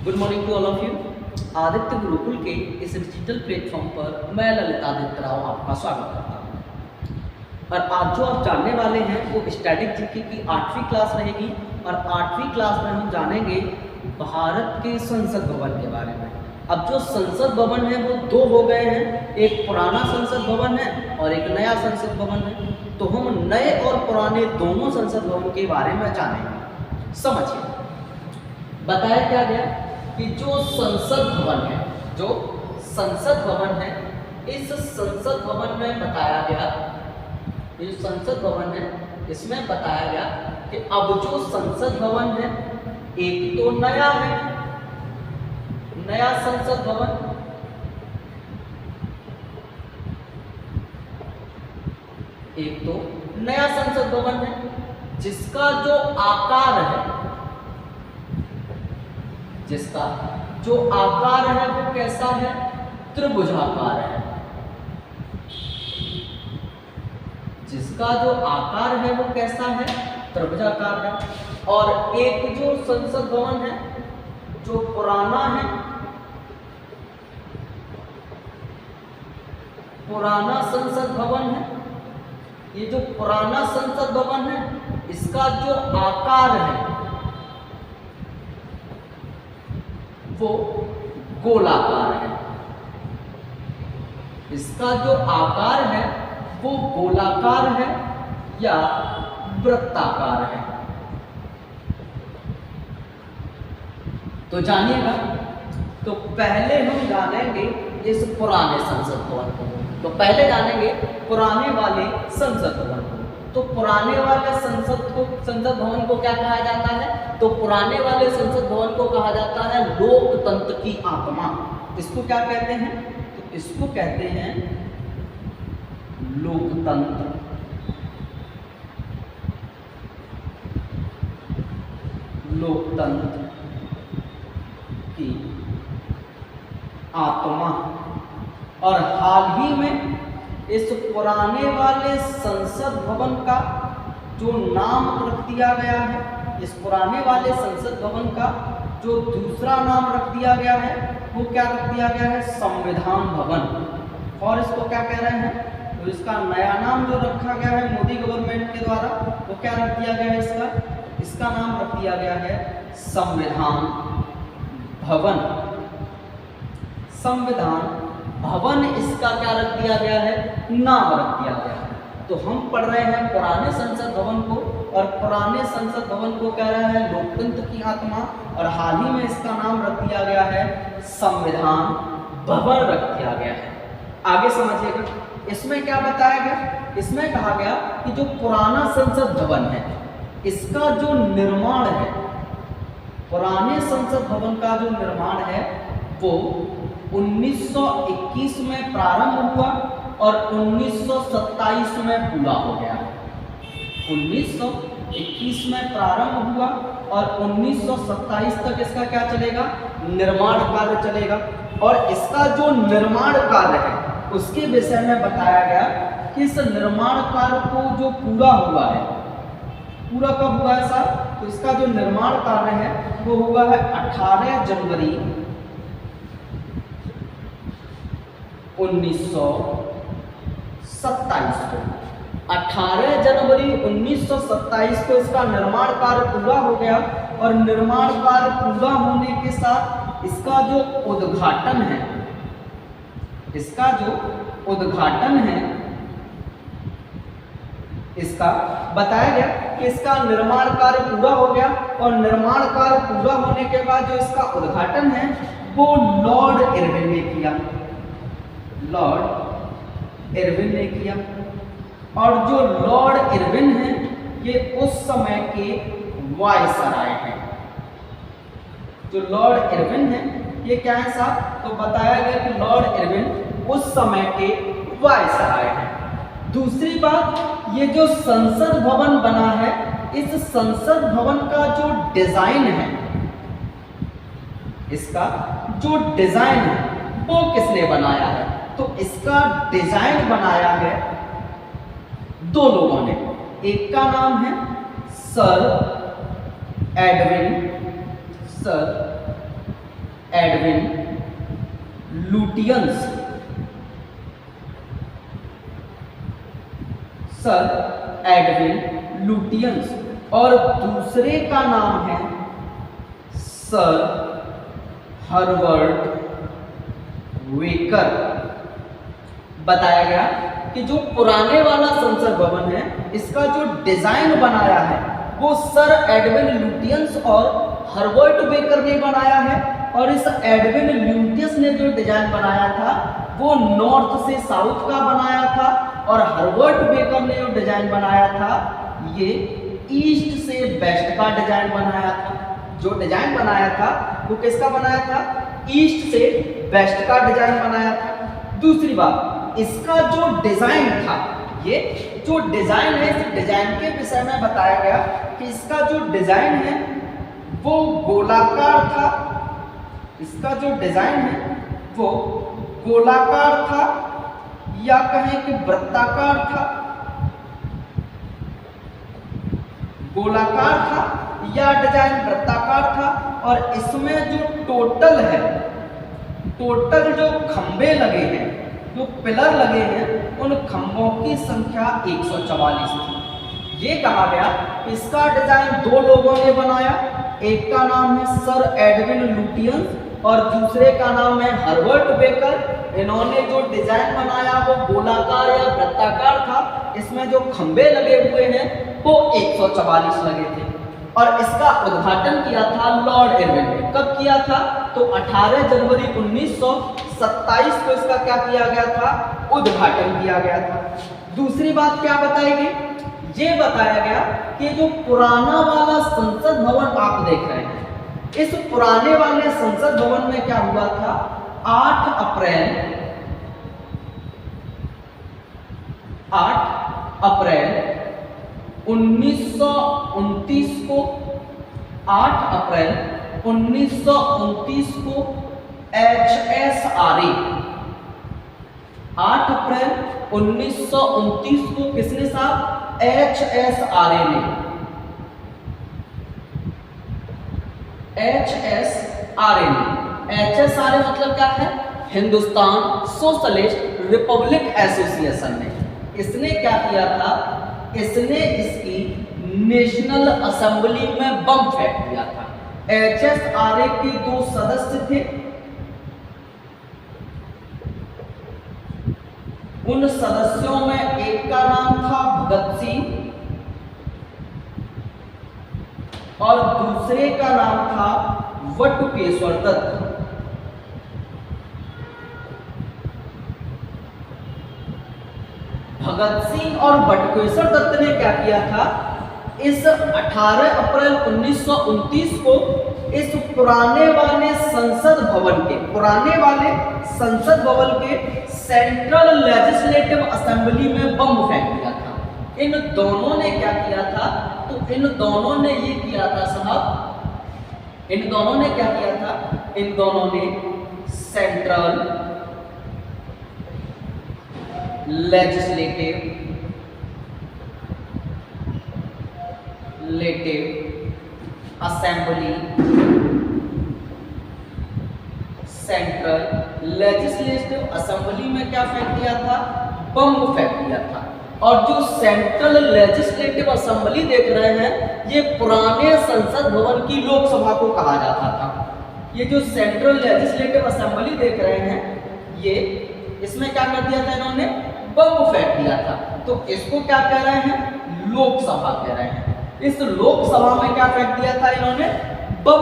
Good morning to all of you. Aditya Gurukul के इस digital platform पर मैं ललित आदित्य राव आपका स्वागत करता हूँ। और आज जो आप जानने वाले हैं वो स्टैटिक जीके की 8वीं क्लास रहेगी। और 8वीं क्लास में हम जानेंगे भारत के संसद भवन के बारे में। अब जो संसद भवन है वो दो हो गए हैं, एक पुराना संसद भवन है और एक नया संसद भवन है। तो हम नए और पुराने दोनों संसद भवन के बारे में जानेंगे। समझिए, बताया क्या गया कि जो संसद भवन है, जो संसद भवन है, इस संसद भवन में बताया गया, ये संसद भवन है इसमें बताया गया कि अब जो संसद भवन है एक तो नया है, नया संसद भवन, एक तो नया संसद भवन है जिसका जो आकार है, जिसका जो आकार है वो कैसा है, त्रिभुजाकार है। जिसका जो आकार है वो कैसा है, त्रिभुजाकार है। और एक जो संसद भवन है जो पुराना है, पुराना संसद भवन है, ये जो पुराना संसद भवन है इसका जो आकार है वो गोलाकार है। इसका जो आकार है वो गोलाकार है या वृत्ताकार है। तो जानिएगा, तो पहले हम जानेंगे इस पुराने संसद भवन को। तो पहले जानेंगे पुराने वाले संसद भवन को। तो पुराने वाले संसद भवन को क्या कहा जाता है? तो पुराने वाले संसद भवन को कहा जाता है लोकतंत्र की आत्मा। इसको क्या कहते हैं? तो इसको कहते हैं लोकतंत्र, लोकतंत्र की आत्मा। और हाल ही में इस पुराने वाले संसद भवन का जो नाम रख दिया गया है, इस पुराने वाले संसद भवन का जो दूसरा नाम रख दिया गया है वो क्या रख दिया गया है? संविधान भवन। और इसको क्या कह रहे हैं? तो इसका नया नाम जो रखा गया है मोदी गवर्नमेंट के द्वारा वो क्या रख दिया गया है? इसका नाम रख दिया गया है संविधान भवन। संविधान भवन इसका क्या रख दिया गया है? नाम रख दिया गया है। तो हम पढ़ रहे हैं पुराने संसद भवन को, और पुराने संसद भवन को कह रहा है लोकतंत्र की आत्मा, और हाल ही में इसका नाम रख दिया गया है संविधान भवन रख दिया गया है। आगे समझिएगा, इसमें क्या बताया गया? इसमें कहा गया कि जो पुराना संसद भवन है इसका जो निर्माण है, पुराने संसद भवन का जो निर्माण है वो 1921 में प्रारंभ हुआ और 1927 में पूरा हो गया। 1921 में प्रारंभ हुआ और 1927 तक इसका क्या चलेगा? निर्माण कार्य चलेगा। और इसका जो निर्माण कार्य है उसके विषय में बताया गया कि इस निर्माण कार्य को जो पूरा हुआ है, पूरा कब हुआ है साहब? तो इसका जो निर्माण कार्य है वो हुआ है 18 जनवरी 1927 को। 18 जनवरी 1927 को इसका निर्माण कार्य पूरा हो गया। और निर्माण कार्य पूरा होने के साथ इसका जो उद्घाटन है, इसका जो उद्घाटन है, इसका बताया गया कि इसका निर्माण कार्य पूरा हो गया। और निर्माण कार्य पूरा होने के बाद जो इसका उद्घाटन है वो लॉर्ड इरविन ने किया, लॉर्ड इरविन ने किया। और जो लॉर्ड इरविन है ये उस समय के वायसराय हैं। जो लॉर्ड इरविन है ये क्या है साहब? तो बताया गया कि लॉर्ड इरविन उस समय के वायसराय हैं। दूसरी बात, ये जो संसद भवन बना है, इस संसद भवन का जो डिजाइन है, इसका जो डिजाइन है वो किसने बनाया है? तो इसका डिजाइन बनाया है दो लोगों ने। एक का नाम है sir Edwin Lutyens, sir Edwin Lutyens, और दूसरे का नाम है सर हर्बर्ट वेकर। बताया गया कि जो पुराने वाला संसद भवन है इसका जो डिजाइन बनाया है वो सर एडविन लुटियंस और हर्बर्ट बेकर ने बनाया है, और इस एडविन लुटियंस ने जो डिजाइन बनाया था वो नॉर्थ से साउथ का बनाया था, और हर्बर्ट बेकर ने जो डिजाइन बनाया था ये ईस्ट से वेस्ट का डिजाइन बनाया था। जो डिजाइन बनाया था वो किसका बनाया था? ईस्ट से वेस्ट का डिजाइन बनाया था। दूसरी बात, इसका जो डिजाइन था, ये जो डिजाइन है इस डिजाइन के विषय में बताया गया कि इसका जो डिजाइन है वो गोलाकार था। इसका जो डिजाइन है वो गोलाकार था या कहें कि वृत्ताकार था, गोलाकार था या डिजाइन वृत्ताकार था, और इसमें जो टोटल है, टोटल जो खंबे लगे हैं, जो पिलर लगे हैं, उन खंभों की संख्या 144 थी। ये कहा गया इसका डिजाइन दो लोगों ने बनाया, एक का नाम है सर एडविन लुटियंस और दूसरे का नाम है हर्बर्ट बेकर। इन्होंने जो डिजाइन बनाया वो गोलाकार या वृत्ताकार था, इसमें जो खंबे लगे हुए हैं वो 144 लगे थे, और इसका उद्घाटन किया था लॉर्ड इरविन ने। कब किया था? तो 18 जनवरी 1927 को इसका क्या किया गया था? उद्घाटन किया गया था। दूसरी बात क्या बताई गई? ये बताया गया कि जो पुराना वाला संसद भवन आप देख रहे हैं, इस पुराने वाले संसद भवन में क्या हुआ था? 8 अप्रैल 1929 को 8 अप्रैल 1929 को HSRA 8 अप्रैल 1929 को किसने साहब? HSRA ने। HSRA ने, HSRA मतलब क्या है? हिंदुस्तान सोशलिस्ट रिपब्लिक एसोसिएशन ने। इसने क्या किया था? इसने इसकी नेशनल असेंबली में बम फेंक दिया था। HSRA के 2 सदस्य थे, उन सदस्यों में एक का नाम था भगत सिंह और दूसरे का नाम था बटुकेश्वर दत्त। भगत सिंह और बटुकेश्वर दत्त ने क्या किया था? इस 18 अप्रैल 1929 को इस पुराने वाले संसद भवन के सेंट्रल लेजिस्लेटिव असेंबली में बम फेंक दिया था। इन दोनों ने क्या किया था? तो इन दोनों ने ये किया था साहब, इन दोनों ने क्या किया था? इन दोनों ने central legislative assembly, central legislative assembly में क्या फेंक दिया था? बम फेंक दिया था। और जो सेंट्रल लेजिस्लेटिव असेंबली देख रहे हैं, ये पुराने संसद भवन की लोकसभा को कहा जाता था। ये जो सेंट्रल लेजिस्लेटिव असेंबली देख रहे हैं, ये इसमें क्या कर दिया था? इन्होंने बम फेंक दिया था। तो इसको क्या कह रहे हैं? लोकसभा कह रहे हैं। इस लोकसभा में क्या फेंक दिया था? इन्होंने बम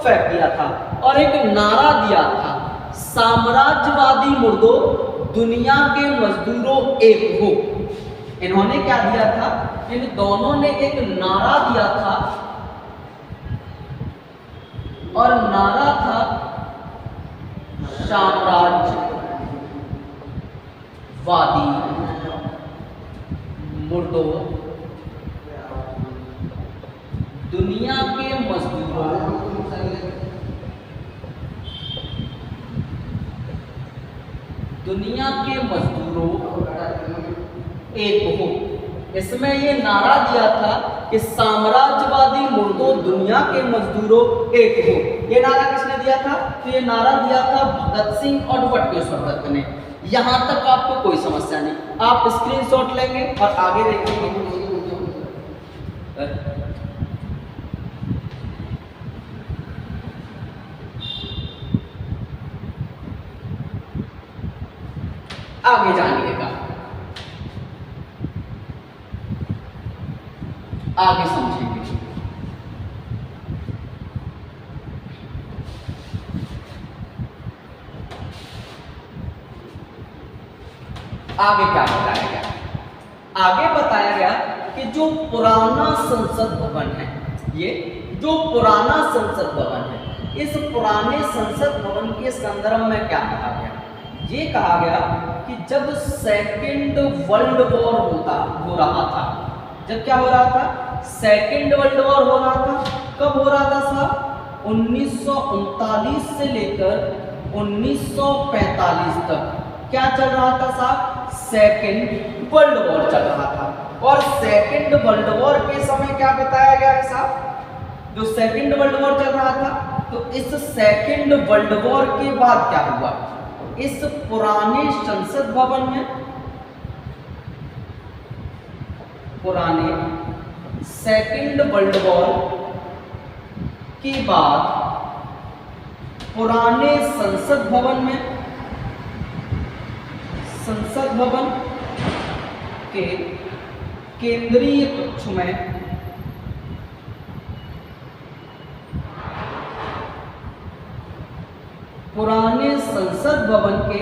फेंक दिया था और एक नारा दिया था, साम्राज्यवादी मुर्दों, दुनिया के मजदूरों एक हो। इन्होंने क्या दिया था? इन दोनों ने एक नारा दिया था और नारा था साम्राज्यवादी मुर्दों, दुनिया के मजदूरों एक हो। इसमें ये नारा दिया था कि साम्राज्यवादी मुर्दों दुनिया के मजदूरों एक हो। ये नारा किसने दिया था? तो ये नारा दिया था भगत सिंह और बटुकेश्वर दत्त ने। यहां तक आपको कोई समस्या नहीं, आप स्क्रीनशॉट लेंगे और आगे देखेंगे। आगे जानिएगा, आगे समझेंगे। आगे क्या बताया गया? आगे बताया गया कि जो पुराना संसद भवन है, ये जो पुराना संसद भवन है, इस पुराने संसद भवन के संदर्भ में क्या कहा गया? ये कहा गया कि जब सेकेंड वर्ल्ड वॉर हो रहा था, जब क्या हो रहा था? सेकेंड वर्ल्ड वॉर हो रहा था। कब हो रहा था साहब? 1939 से लेकर 1945 तक क्या चल रहा था साहब? सेकेंड वर्ल्ड वॉर चल रहा था। और सेकेंड वर्ल्ड वॉर के समय क्या बताया गया है साहब? जो सेकेंड वर्ल्ड वॉर चल रहा था, तो इस सेकेंड वर्ल्ड वॉर के बाद क्या हुआ? इस पुराने संसद भवन में, पुराने सेकेंड वर्ल्ड वॉर के बाद पुराने संसद भवन में, संसद भवन के केंद्रीय कक्ष में पुराने संसद भवन के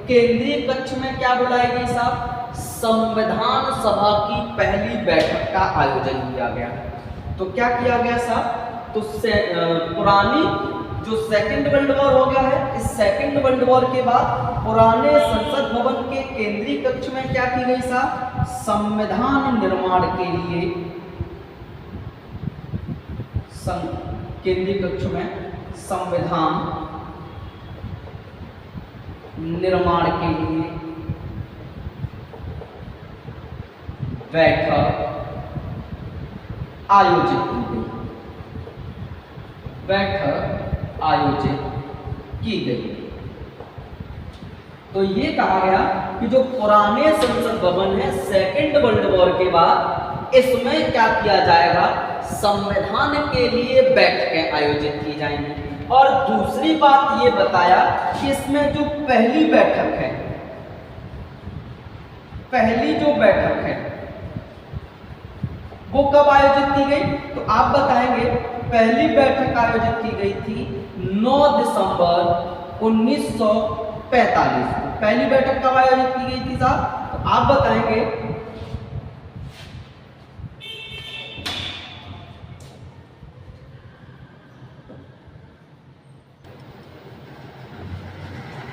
केंद्रीय कक्ष में क्या बुलाई गई साहब? संविधान सभा की पहली बैठक का आयोजन किया गया। तो क्या किया गया साहब? तो पुरानी जो सेकेंड वर्ल्ड वॉर हो गया है, इस सेकेंड वर्ल्ड वॉर के बाद पुराने संसद भवन के केंद्रीय कक्ष में क्या की गई साहब? संविधान निर्माण के लिए केंद्रीय कक्ष में संविधान निर्माण के लिए बैठक आयोजित की गई, बैठक आयोजित की गई। तो ये कहा गया कि जो पुराने संसद भवन है सेकेंड वर्ल्ड वॉर के बाद, इसमें क्या किया जाएगा? संविधान के लिए बैठकें आयोजित की जाएंगी। और दूसरी बात ये बताया कि इसमें जो पहली बैठक है, पहली जो बैठक है वो कब आयोजित की गई? तो आप बताएंगे। पहली बैठक आयोजित की गई थी 9 दिसंबर 1945 को। पहली बैठक कब आयोजित की गई थी साहब? तो आप बताएंगे।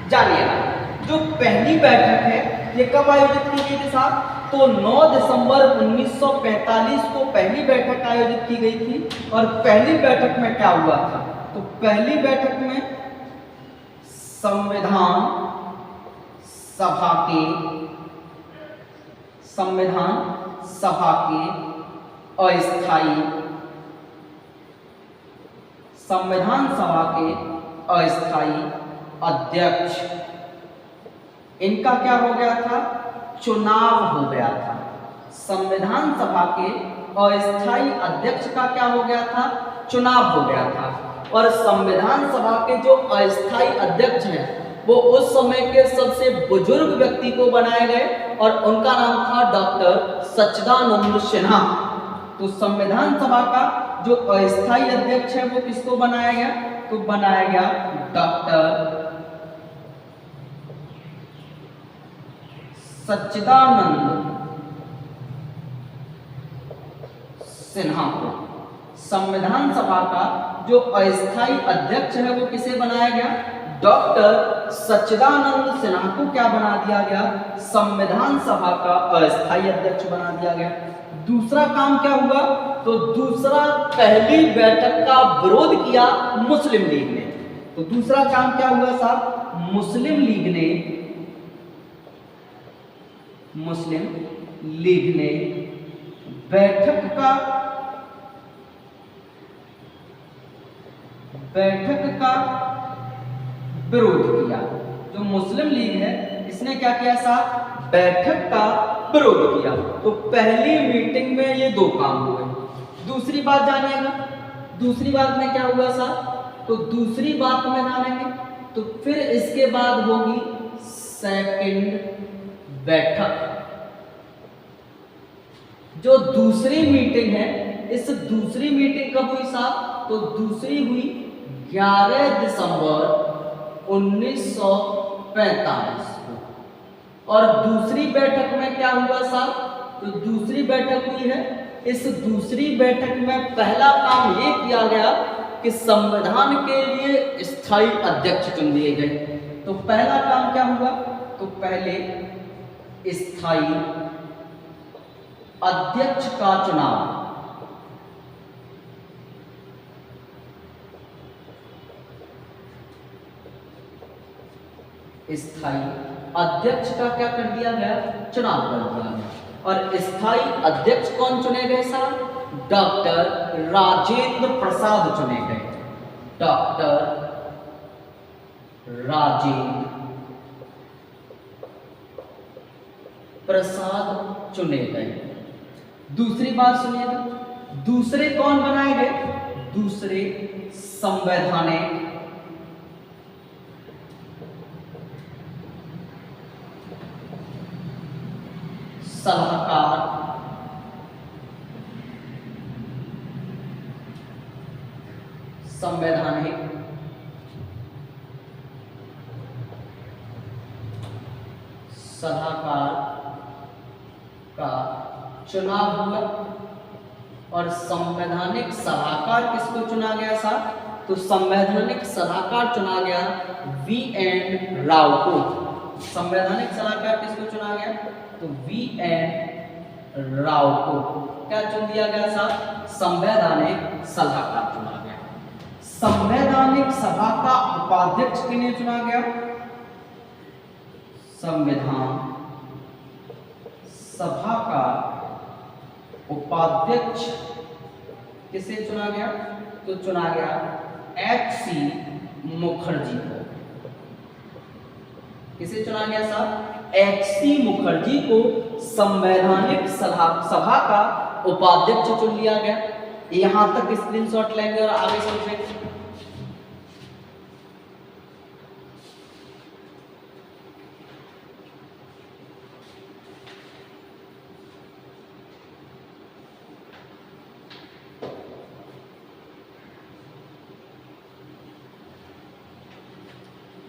जानिएगा, जो पहली बैठक है ये कब आयोजित की गई थी साहब? तो 9 दिसंबर 1945 को पहली बैठक आयोजित की गई थी। और पहली बैठक में क्या हुआ था? तो पहली बैठक में संविधान सभा के अस्थायी अध्यक्ष, इनका क्या हो गया था? चुनाव हो गया था। संविधान सभा के अस्थायी अध्यक्ष का क्या हो गया था? चुनाव हो गया था। और संविधान सभा के जो अस्थायी अध्यक्ष हैं वो उस समय के सबसे बुजुर्ग व्यक्ति को बनाए गए और उनका नाम था डॉक्टर सच्चिदानंद सिन्हा। तो संविधान सभा का जो अस्थायी अध्यक्ष है वो किसको बनाया गया? तो बनाया गया डॉक्टर सच्चिदानंद सिन्हा को। संविधान सभा का जो अस्थायी अध्यक्ष है वो किसे बनाया गया? डॉक्टर सच्चिदानंद सिन्हा को क्या बना दिया गया? संविधान सभा का अस्थायी अध्यक्ष बना दिया गया। दूसरा काम क्या हुआ? तो दूसरा, पहली बैठक का विरोध किया मुस्लिम लीग ने। तो दूसरा काम क्या हुआ साहब? मुस्लिम लीग ने बैठक का बैठक का विरोध किया। जो मुस्लिम लीग है इसने क्या किया साहब, बैठक का विरोध किया। तो पहली मीटिंग में ये दो काम हुए। दूसरी बात जानिएगा, दूसरी बात में क्या हुआ साहब, तो दूसरी बात में जानेंगे तो फिर इसके बाद होगी सेकंड बैठक। जो दूसरी मीटिंग है, इस दूसरी मीटिंग कब हुई साहब, तो दूसरी हुई 11 दिसंबर 1945 को। और दूसरी बैठक में क्या हुआ साहब, तो दूसरी बैठक हुई है, इस दूसरी बैठक में पहला काम ये किया गया कि संविधान के लिए स्थायी अध्यक्ष चुन लिए गए। तो पहला काम क्या हुआ, तो पहले स्थायी अध्यक्ष का चुनाव। स्थायी अध्यक्ष का क्या कर दिया गया, चुनाव कर दिया गया। और स्थायी अध्यक्ष कौन चुने गए साहब, डॉक्टर राजेंद्र प्रसाद चुने गए। डॉक्टर राजेंद्र प्रसाद चुने गए। दूसरी बात सुनिएगा, दूसरे कौन बनाए गए, दूसरे संवैधानिक सलाहकार संवैधानिक सलाहकार का चुनाव हुआ। और संवैधानिक सलाहकार किसको चुना गया साहब, तो संवैधानिक सलाहकार चुना गया V.N. राव को। संवैधानिक सलाहकार किसको चुना गया, तो V.N. राव को क्या चुन दिया गया साहब, संवैधानिक सलाहकार चुना गया। संवैधानिक सभा का उपाध्यक्ष किन्हें चुना गया, संविधान सभा का उपाध्यक्ष किसे चुना गया, तो चुना गया H.C. मुखर्जी को। किसे चुना गया साहब, H.C. मुखर्जी को संवैधानिक सभा का उपाध्यक्ष चुन लिया गया। यहां तक स्क्रीनशॉट लेंगे और आगे समझेंगे।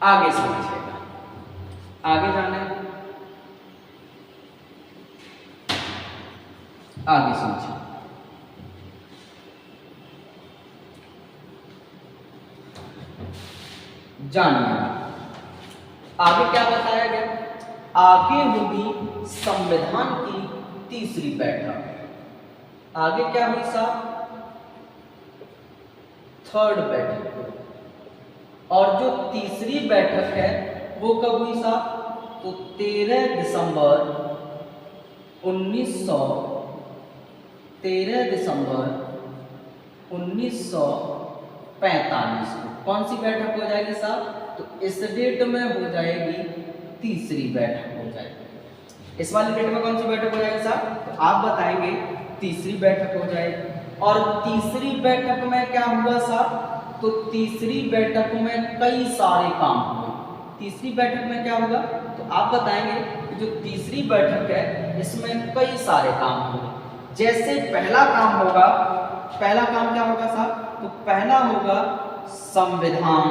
आगे समझिएगा, आगे जाने, आगे समझिए। जानिए आगे क्या बताया गया, आगे होगी संविधान की तीसरी बैठक। आगे क्या हुई साहब, थर्ड बैठक। और जो तीसरी बैठक है वो कब हुई साहब, तो 13 दिसंबर 1945 को। कौन सी बैठक हो जाएगी साहब, तो इस डेट में हो जाएगी तीसरी बैठक हो जाएगी। इस वाली डेट में कौन सी बैठक हो जाएगी साहब, तो आप बताएंगे तीसरी बैठक हो जाएगी। और तीसरी बैठक में क्या हुआ साहब, तो तीसरी बैठक में कई सारे काम हुए। तीसरी बैठक में क्या होगा, तो आप बताएंगे कि जो तीसरी बैठक है इसमें कई सारे काम हुए। जैसे पहला काम होगा, पहला काम क्या होगा साहब, तो पहला होगा संविधान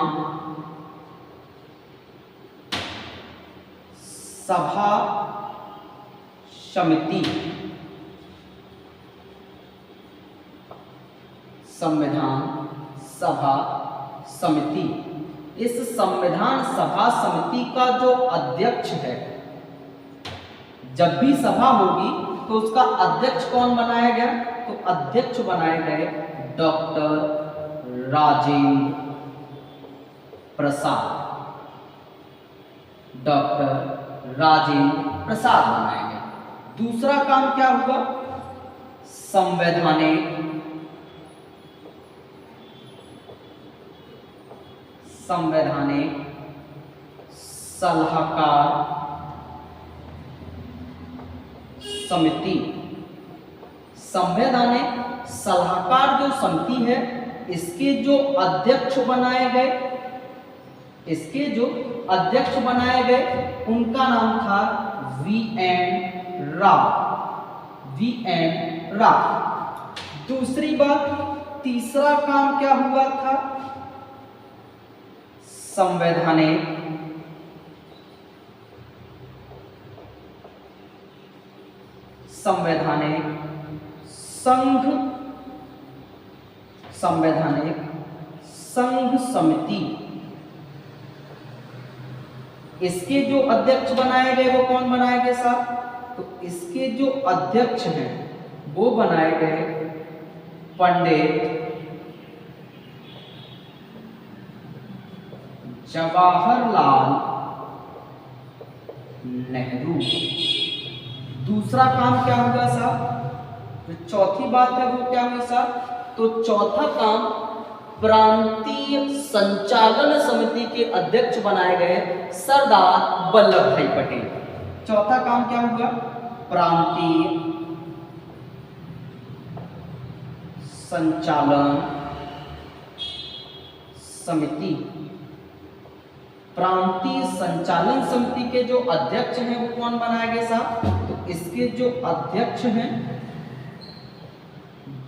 सभा समिति। संविधान सभा समिति। इस संविधान सभा समिति का जो अध्यक्ष है, जब भी सभा होगी तो उसका अध्यक्ष कौन बनाया गया, तो अध्यक्ष बनाए गए डॉक्टर राजेंद्र प्रसाद। डॉक्टर राजेंद्र प्रसाद बनाए गए। दूसरा काम क्या हुआ, संवैधानिक संवैधानिक सलाहकार समिति। संवैधानिक सलाहकार जो समिति है, इसके जो अध्यक्ष बनाए गए, उनका नाम था वी.एन. राव। दूसरी बात, तीसरा काम क्या हुआ था? संवैधानिक संघ समिति। इसके जो अध्यक्ष बनाए गए वो कौन बनाए गए साहब? तो इसके जो अध्यक्ष हैं वो बनाए गए पंडित जवाहरलाल नेहरू। दूसरा काम क्या होगा साहब? तो चौथी बात है वो क्या हुई साहब? तो चौथा काम, प्रांतीय संचालन समिति के अध्यक्ष बनाए गए सरदार वल्लभ भाई पटेल। चौथा काम क्या होगा? प्रांतीय संचालन समिति। प्रांतीय संचालन समिति के जो अध्यक्ष हैं वो कौन बनाए गए साहब? तो इसके जो अध्यक्ष हैं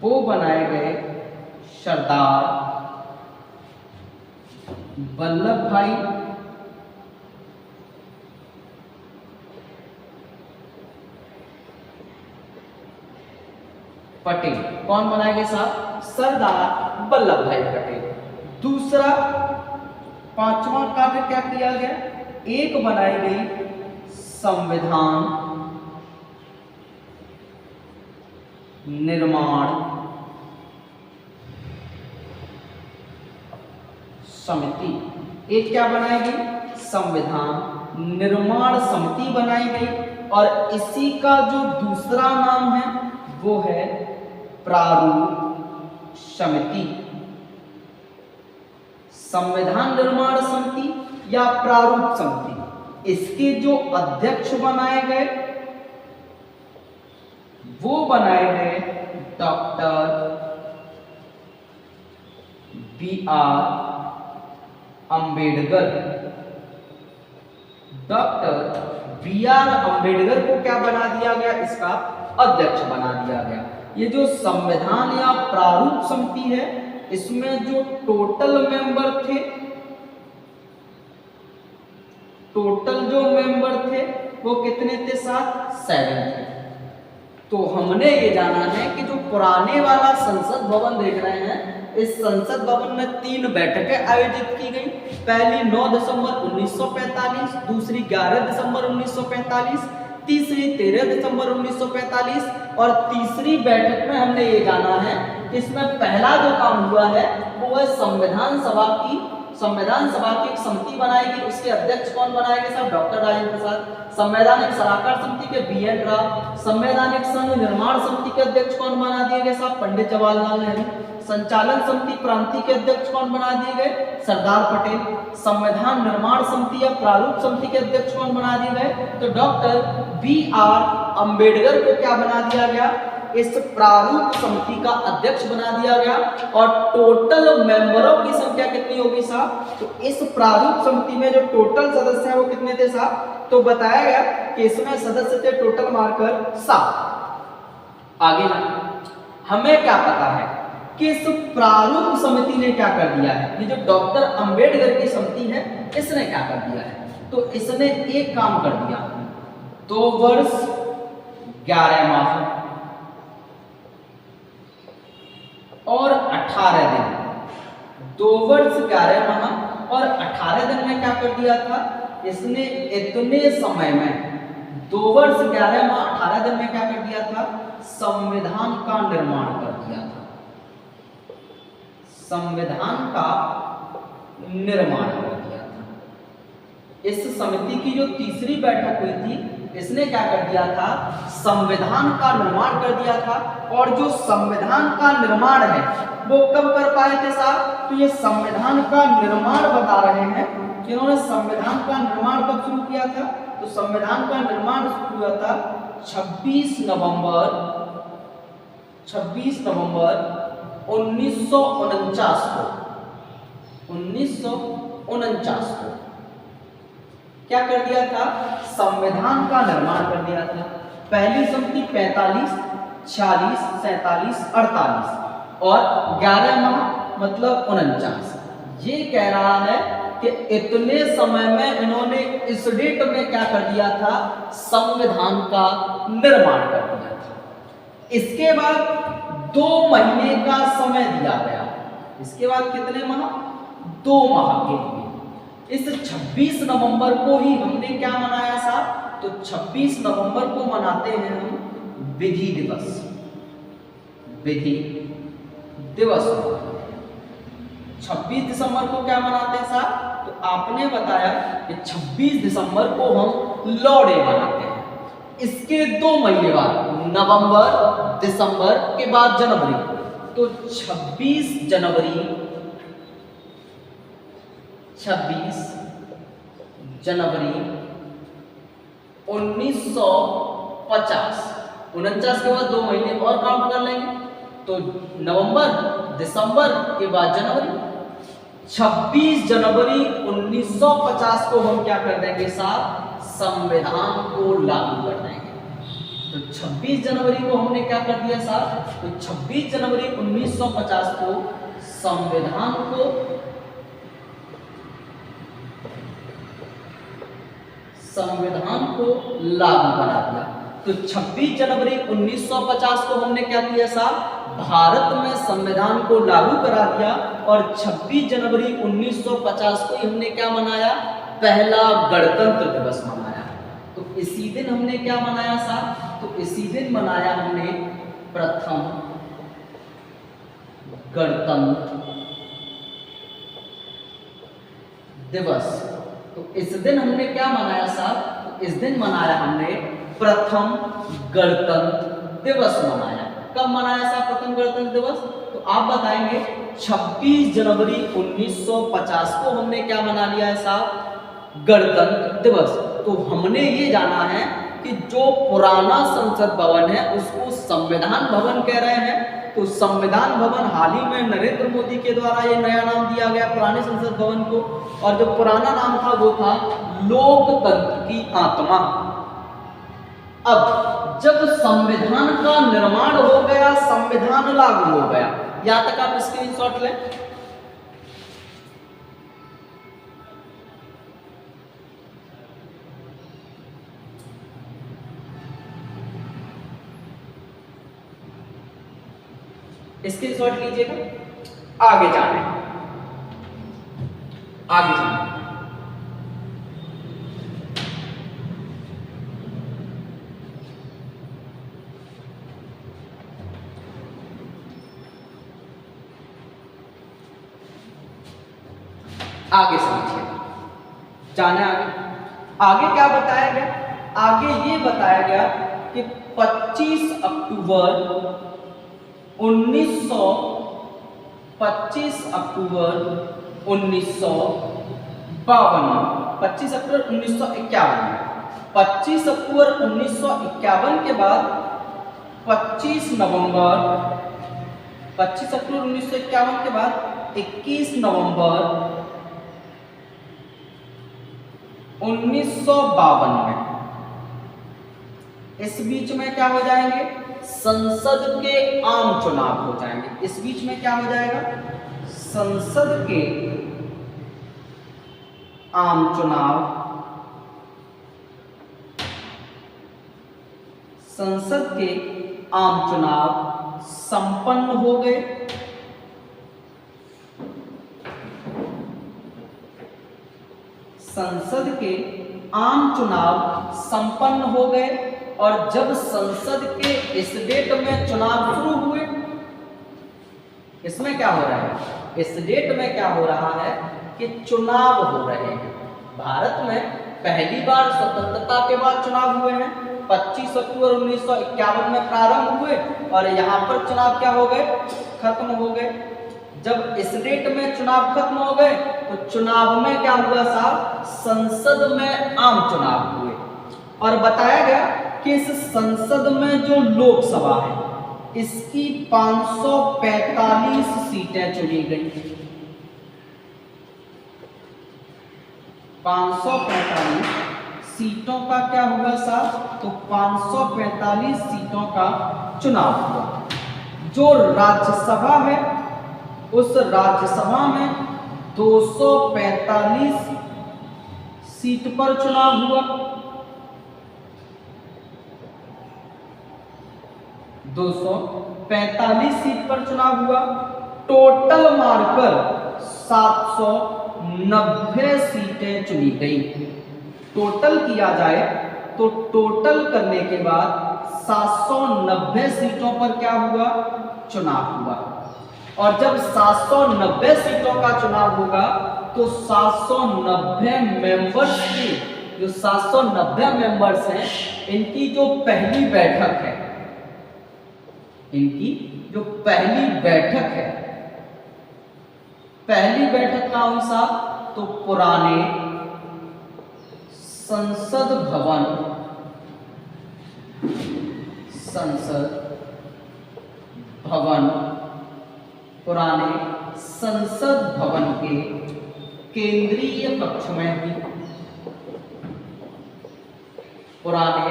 वो बनाए गए सरदार वल्लभ भाई पटेल। कौन बनाए गए साहब? सरदार वल्लभ भाई पटेल। दूसरा, पांचवा कार्य क्या किया गया? एक बनाई गई संविधान निर्माण समिति। एक क्या बनाई गई? संविधान निर्माण समिति बनाई गई। और इसी का जो दूसरा नाम है वो है प्रारूप समिति। संविधान निर्माण समिति या प्रारूप समिति, इसके जो अध्यक्ष बनाए गए वो बनाए गए doctor B R. Ambedkar. Doctor B R. Ambedkar को क्या बना दिया गया? इसका अध्यक्ष बना दिया गया। ये जो संविधान या प्रारूप समिति है, इसमें जो टोटल मेंबर थे, वो कितने थे साहब? 7 थे। तो हमने ये जाना है कि जो पुराने वाला संसद भवन देख रहे हैं, इस संसद भवन में 3 बैठकें आयोजित की गई। पहली 9 दिसंबर 1945, दूसरी 11 दिसंबर 1945, तीसरी 13 दिसंबर 1945 और तीसरी बैठक में हमने ये जाना है कि इसमें पहला जो काम हुआ है वो है संविधान सभा की एक समिति बनाई गई। उसके अध्यक्ष कौन बनाए गए साहब? डॉक्टर राजेंद्र प्रसाद। संवैधानिक सलाहकार समिति के बी.एन. राव। संवैधानिक संघ निर्माण समिति के अध्यक्ष कौन बना दिए गए साहब? पंडित जवाहरलाल नेहरू। संचालन समिति प्रांतीय के अध्यक्ष कौन बना दिए गए? सरदार पटेल। संविधान निर्माण समिति या प्रारूप समिति के अध्यक्ष कौन बना दिए गए? तो डॉक्टर बी.आर. अंबेडकर को क्या बना दिया गया? इस प्रारूप समिति का अध्यक्ष बना दिया गया। और टोटल मेंबरों की संख्या कितनी होगी साहब? तो इस प्रारूप समिति में जो टोटल सदस्य हैं वो कितने थे साहब? तो बताया गया कि इसमें सदस्य थे टोटल मार्कर 7। आगे हमें क्या पता है कि इस प्रारूप समिति ने क्या कर दिया है? ये जो डॉक्टर अंबेडकर की समिति है, इसने क्या कर दिया है? तो इसने एक काम कर दिया, 2 वर्ष 11 माह और 18 दिन, 2 वर्ष 11 माह और 18 दिन में क्या कर दिया था? इसने इतने समय में 2 वर्ष 11 माह 18 दिन में क्या कर दिया था? संविधान का निर्माण कर दिया था। संविधान का निर्माण कर दिया था। इस समिति की जो तीसरी बैठक हुई थी इसने क्या कर दिया था, संविधान का निर्माण कर दिया था। और जो संविधान का निर्माण है वो कब कर पाए थे साहब, तो ये संविधान का निर्माण बता रहे हैं कि इन्होंने संविधान का निर्माण कब शुरू किया था, तो संविधान का निर्माण शुरू हुआ था 26 नवंबर 1949 को। 1949 को क्या कर दिया था, संविधान का निर्माण कर दिया था। पहली समिति 45, 46, 47, 48 और 11 माह मतलब 49। ये कह रहा है कि इतने समय में इन्होंने इस डेट में क्या कर दिया था, संविधान का निर्माण कर दिया था। इसके बाद 2 महीने का समय दिया गया। इसके बाद कितने माह, 2 माह के लिए। इस 26 नवंबर को ही हमने क्या मनाया साहब, तो 26 नवंबर को मनाते हैं हम विधि दिवस। विधि दिवस 26 दिसंबर को क्या मनाते हैं साहब, तो आपने बताया कि 26 दिसंबर को हम लॉ डे मनाते हैं। इसके 2 महीने बाद नवंबर दिसंबर के बाद जनवरी, तो 26 जनवरी 1950। 49 के बाद 2 महीने और काउंट कर लेंगे, तो नवंबर दिसंबर के बाद जनवरी। 26 जनवरी 1950 को हम क्या कर देंगे साहब, संविधान को लागू कर देंगे। तो 26 जनवरी को हमने क्या कर दिया साहब, तो 26 जनवरी 1950 को संविधान को लागू बना दिया। तो 26 जनवरी 1950 को हमने क्या किया साहब, भारत में संविधान को लागू करा दिया। और 26 जनवरी 1950 को हमने क्या मनाया, पहला गणतंत्र दिवस मनाया। तो इसी दिन हमने क्या मनाया साहब, तो इसी दिन मनाया हमने प्रथम गणतंत्र दिवस। तो इस दिन हमने क्या मनाया साहब, तो इस दिन मनाया हमने प्रथम गणतंत्र दिवस मनाया। कब मनाया साहब प्रथम गणतंत्र दिवस, तो आप बताएंगे 26 जनवरी 1950 को हमने क्या मना लिया है साहब, गणतंत्र दिवस। तो हमने ये जाना है कि जो पुराना संसद भवन है उसको संविधान भवन कह रहे हैं। तो संविधान भवन हाल ही में नरेंद्र मोदी के द्वारा ये नया नाम दिया गया पुराने संसद भवन को, और जो पुराना नाम था वो था लोकतंत्र की आत्मा। अब जब संविधान का निर्माण हो गया, संविधान लागू हो गया, यहां तक आप स्क्रीनशॉट लें। स्क्रीनशॉट लीजिएगा। आगे जाने आगे समझिए, जाने आगे क्या बताया गया। आगे ये बताया गया कि 25 अक्टूबर 1952 25 अक्टूबर 1951 25 अक्टूबर 1951 के बाद 25 नवंबर 25 अक्टूबर 1951 के बाद 21 नवंबर 1952 में, इस बीच में क्या हो जाएंगे, संसद के आम चुनाव हो जाएंगे। इस बीच में क्या हो जाएगा, संसद के आम चुनाव, संसद के आम चुनाव संपन्न हो गए। संसद के आम चुनाव संपन्न हो गए। और जब संसद के इस डेट में चुनाव शुरू हुए, इसमें क्या हो रहा है, इस डेट में क्या हो रहा है कि चुनाव हो रहे हैं। भारत में पहली बार स्वतंत्रता के बाद चुनाव हुए हैं, 25 अक्टूबर 1951 में प्रारंभ हुए और यहाँ पर चुनाव क्या हो गए, खत्म हो गए। जब इस डेट में चुनाव खत्म हो गए तो चुनाव में क्या हुआ साहब, संसद में आम चुनाव हुए और बताया गया कि इस संसद में जो लोकसभा है इसकी 545 सीटें चुनी गई। 545 सीटों का क्या हुआ साहब, तो 545 सीटों का चुनाव हुआ। जो राज्यसभा है उस राज्यसभा में 245 सीट पर चुनाव हुआ। 245 सीट पर चुनाव हुआ। टोटल मार्कर 790 सीटें चुनी गई। टोटल किया जाए तो टोटल करने के बाद 790 सीटों पर क्या हुआ, चुनाव हुआ। और जब 790 सीटों का चुनाव होगा तो 790 मेंबर्स की, जो 790 मेंबर्स हैं इनकी जो पहली बैठक है, इनकी जो पहली बैठक है, पहली बैठक का अनुसार तो पुराने संसद भवन, पुराने संसद भवन के केंद्रीय कक्ष में हुई। पुराने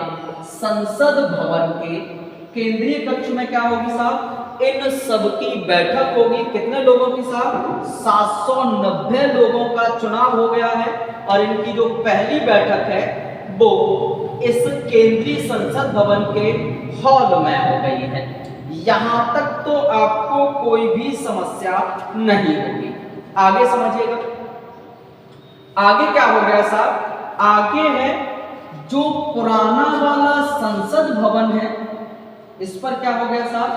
संसद भवन के केंद्रीय कक्ष में क्या होगी साहब, इन सबकी बैठक होगी। कितने लोगों की साहब, 790 लोगों का चुनाव हो गया है और इनकी जो पहली बैठक है वो इस केंद्रीय संसद भवन के हॉल में हो गई है। यहां तक तो आपको कोई भी समस्या नहीं होगी। आगे समझिएगा, आगे क्या हो गया साहब, आगे है जो पुराना वाला संसद भवन है इस पर क्या हो गया साहब,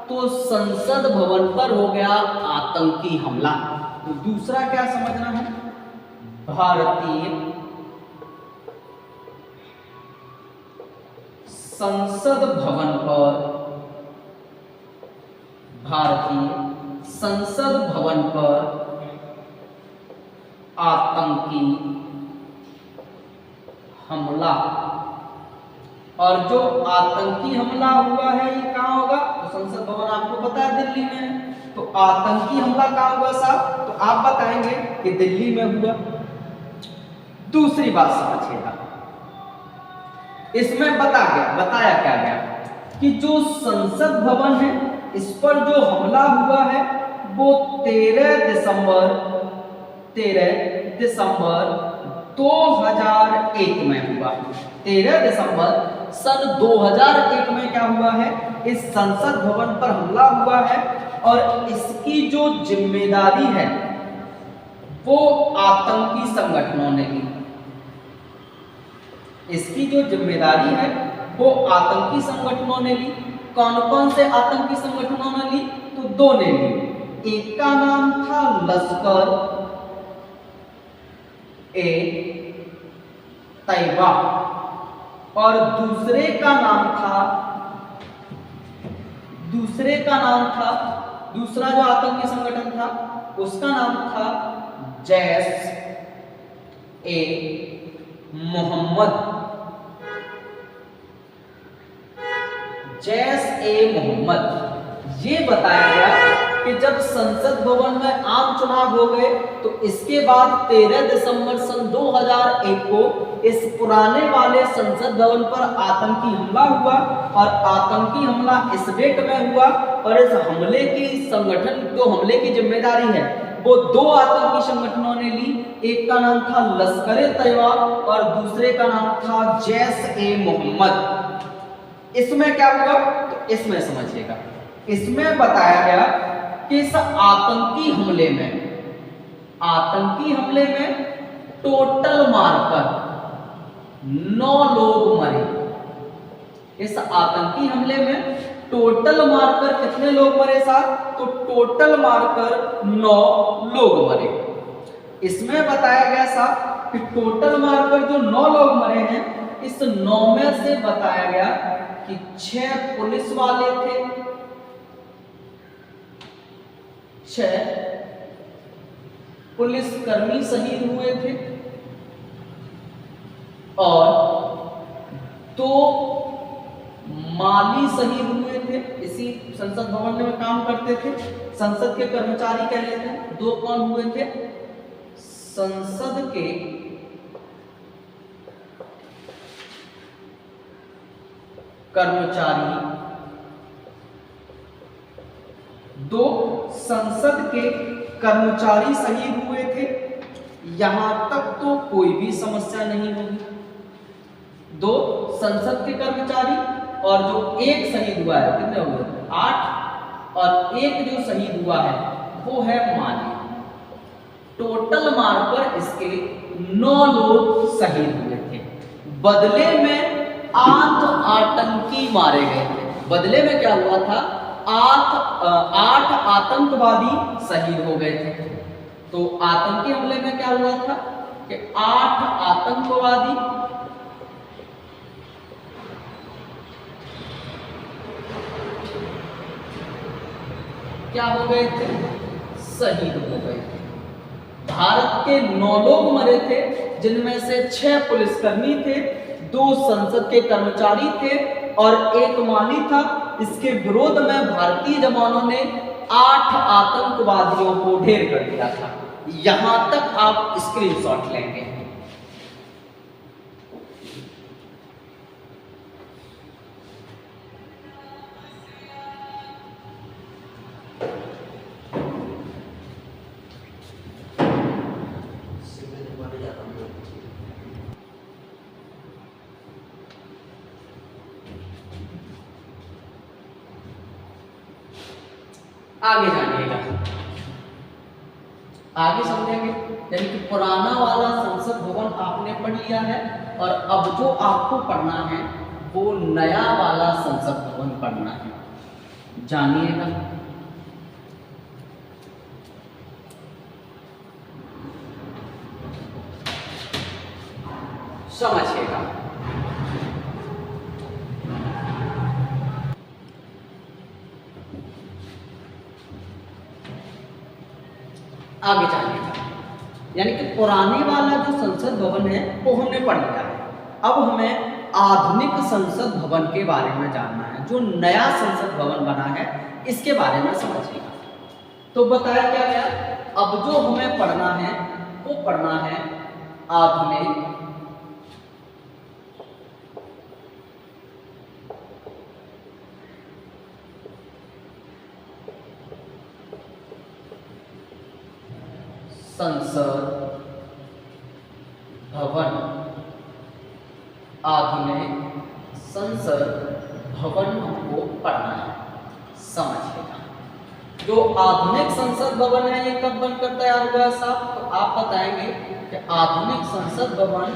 तो संसद भवन पर हो गया आतंकी हमला। तो दूसरा क्या समझना है, भारतीय संसद भवन पर, भारतीय संसद भवन पर आतंकी हमला। और जो आतंकी हमला हुआ है ये कहां होगा, तो संसद भवन आपको पता है दिल्ली में है। तो आतंकी हमला कहां हुआ साहब, तो आप बताएंगे कि दिल्ली में हुआ। दूसरी बात समझिएगा, इसमें बताया क्या गया कि जो संसद भवन है इस पर जो हमला हुआ है वो 13 दिसंबर 2001 में हुआ। 13 दिसंबर सन 2001 में क्या हुआ है, इस संसद भवन पर हमला हुआ है और इसकी जो जिम्मेदारी है वो आतंकी संगठनों ने ली। इसकी जो जिम्मेदारी है वो आतंकी संगठनों ने ली। कौन कौन से आतंकी संगठनों ने ली, तो दो ने ली। एक का नाम था लश्कर ए तैयबा और दूसरे का नाम था, दूसरा जो आतंकी संगठन था उसका नाम था जैश ए मोहम्मद। जैश ए मोहम्मद। ये बताया गया कि जब संसद भवन में आम चुनाव हो गए तो इसके बाद 13 दिसंबर सन 2001 को इस पुराने वाले संसद भवन पर आतंकी हमला हुआ और आतंकी हमला इस डेट में हुआ और इस हमले की संगठन, जो हमले की जिम्मेदारी है वो दो आतंकी संगठनों ने ली। एक का नाम था लश्कर ए तैयबा और दूसरे का नाम था जैश ए मोहम्मद। इसमें क्या हुआ, तो इसमें समझिएगा, इसमें बताया गया कि इस आतंकी हमले में टोटल मारकर 9 लोग मरे। इस आतंकी हमले में टोटल मारकर कितने लोग मरे साहब, तो टोटल मारकर 9 लोग मरे। इसमें बताया गया साहब कि टोटल मारकर जो 9 लोग मरे हैं, इस 9 में से बताया गया कि 6 पुलिस वाले थे, 6 पुलिसकर्मी शहीद हुए थे और 2 माली शहीद हुए थे। इसी संसद भवन में काम करते थे, संसद के कर्मचारी कह लेते हैं। 2 कौन हुए थे? संसद के कर्मचारी, 2 संसद के कर्मचारी शहीद हुए थे। यहां तक तो कोई भी समस्या नहीं होगी। 2 संसद के कर्मचारी और जो 1 शहीद हुआ है, कितने हुए? 8, और 1 जो शहीद हुआ है वो है माली। टोटल मारकर इसके 9 लोग शहीद हुए थे। बदले में 8 आतंकी मारे गए थे। बदले में क्या हुआ था? 8 आतंकवादी शहीद हो गए थे। तो आतंकी हमले में क्या हुआ था कि 8 आतंकवादी क्या हो गए थे? शहीद हो गए थे। भारत के 9 लोग मरे थे, जिनमें से 6 पुलिसकर्मी थे, 2 संसद के कर्मचारी थे और 1 माली था। इसके विरोध में भारतीय जवानों ने 8 आतंकवादियों को ढेर कर दिया था। यहां तक आप स्क्रीनशॉट लेंगे। आगे जानिएगा, आगे समझेंगे। यानी कि पुराना वाला संसद भवन आपने पढ़ लिया है और अब जो आपको पढ़ना है वो नया वाला संसद भवन पढ़ना है। जानिएगा। समझिएगा। आगे जानिएगा। यानी कि पुराने वाला जो संसद भवन है वो हमने पढ़ लिया है। अब हमें आधुनिक संसद भवन के बारे में जानना है। जो नया संसद भवन बना है इसके बारे में समझिएगा। तो बताया क्या गया? अब जो हमें पढ़ना है वो पढ़ना है आधुनिक संसद भवन। आधुनिक संसद भवन हमको पढ़ना है। समझिएगा। जो आधुनिक संसद भवन है ये कब बनकर तैयार हुआ साहब? तो आप बताएंगे कि आधुनिक संसद भवन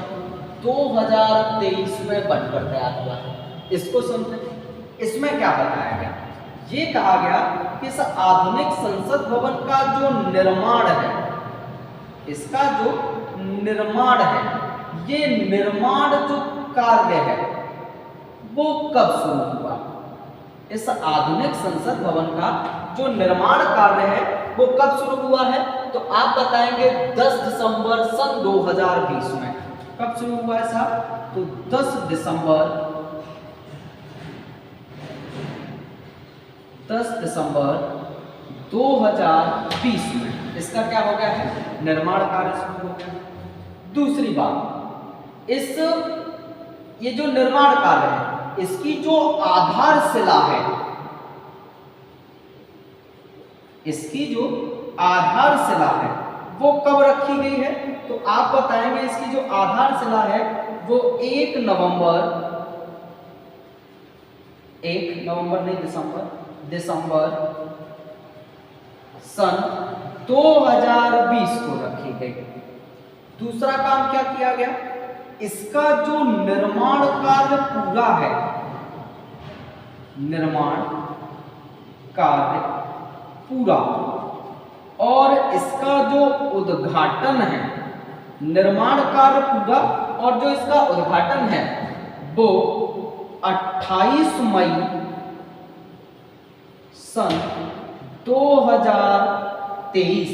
2023 में बनकर तैयार हुआ है। इसको समझें। इसमें क्या बताया गया? ये कहा गया कि इस आधुनिक संसद भवन का जो निर्माण है, इसका जो निर्माण है, ये निर्माण जो कार्य है वो कब शुरू हुआ? इस आधुनिक संसद भवन का जो निर्माण कार्य है वो कब शुरू हुआ है? तो आप बताएंगे 10 दिसंबर सन 2020 में। कब शुरू हुआ है साहब? तो 10 दिसंबर 2020 में इसका क्या हो गया है? निर्माण कार्य शुरू हो गया। दूसरी बात, ये जो निर्माण कार्य है इसकी जो आधारशिला है, इसकी जो आधारशिला है वो कब रखी गई है? तो आप बताएंगे इसकी जो आधारशिला है वो 1 नवंबर नहीं, दिसंबर सन 2020 को रखी गई। दूसरा काम क्या किया गया? इसका जो निर्माण कार्य पूरा है, निर्माण कार्य पूरा, और इसका जो उद्घाटन है निर्माण कार्य पूरा और जो इसका उद्घाटन है वो 28 मई सन 2023,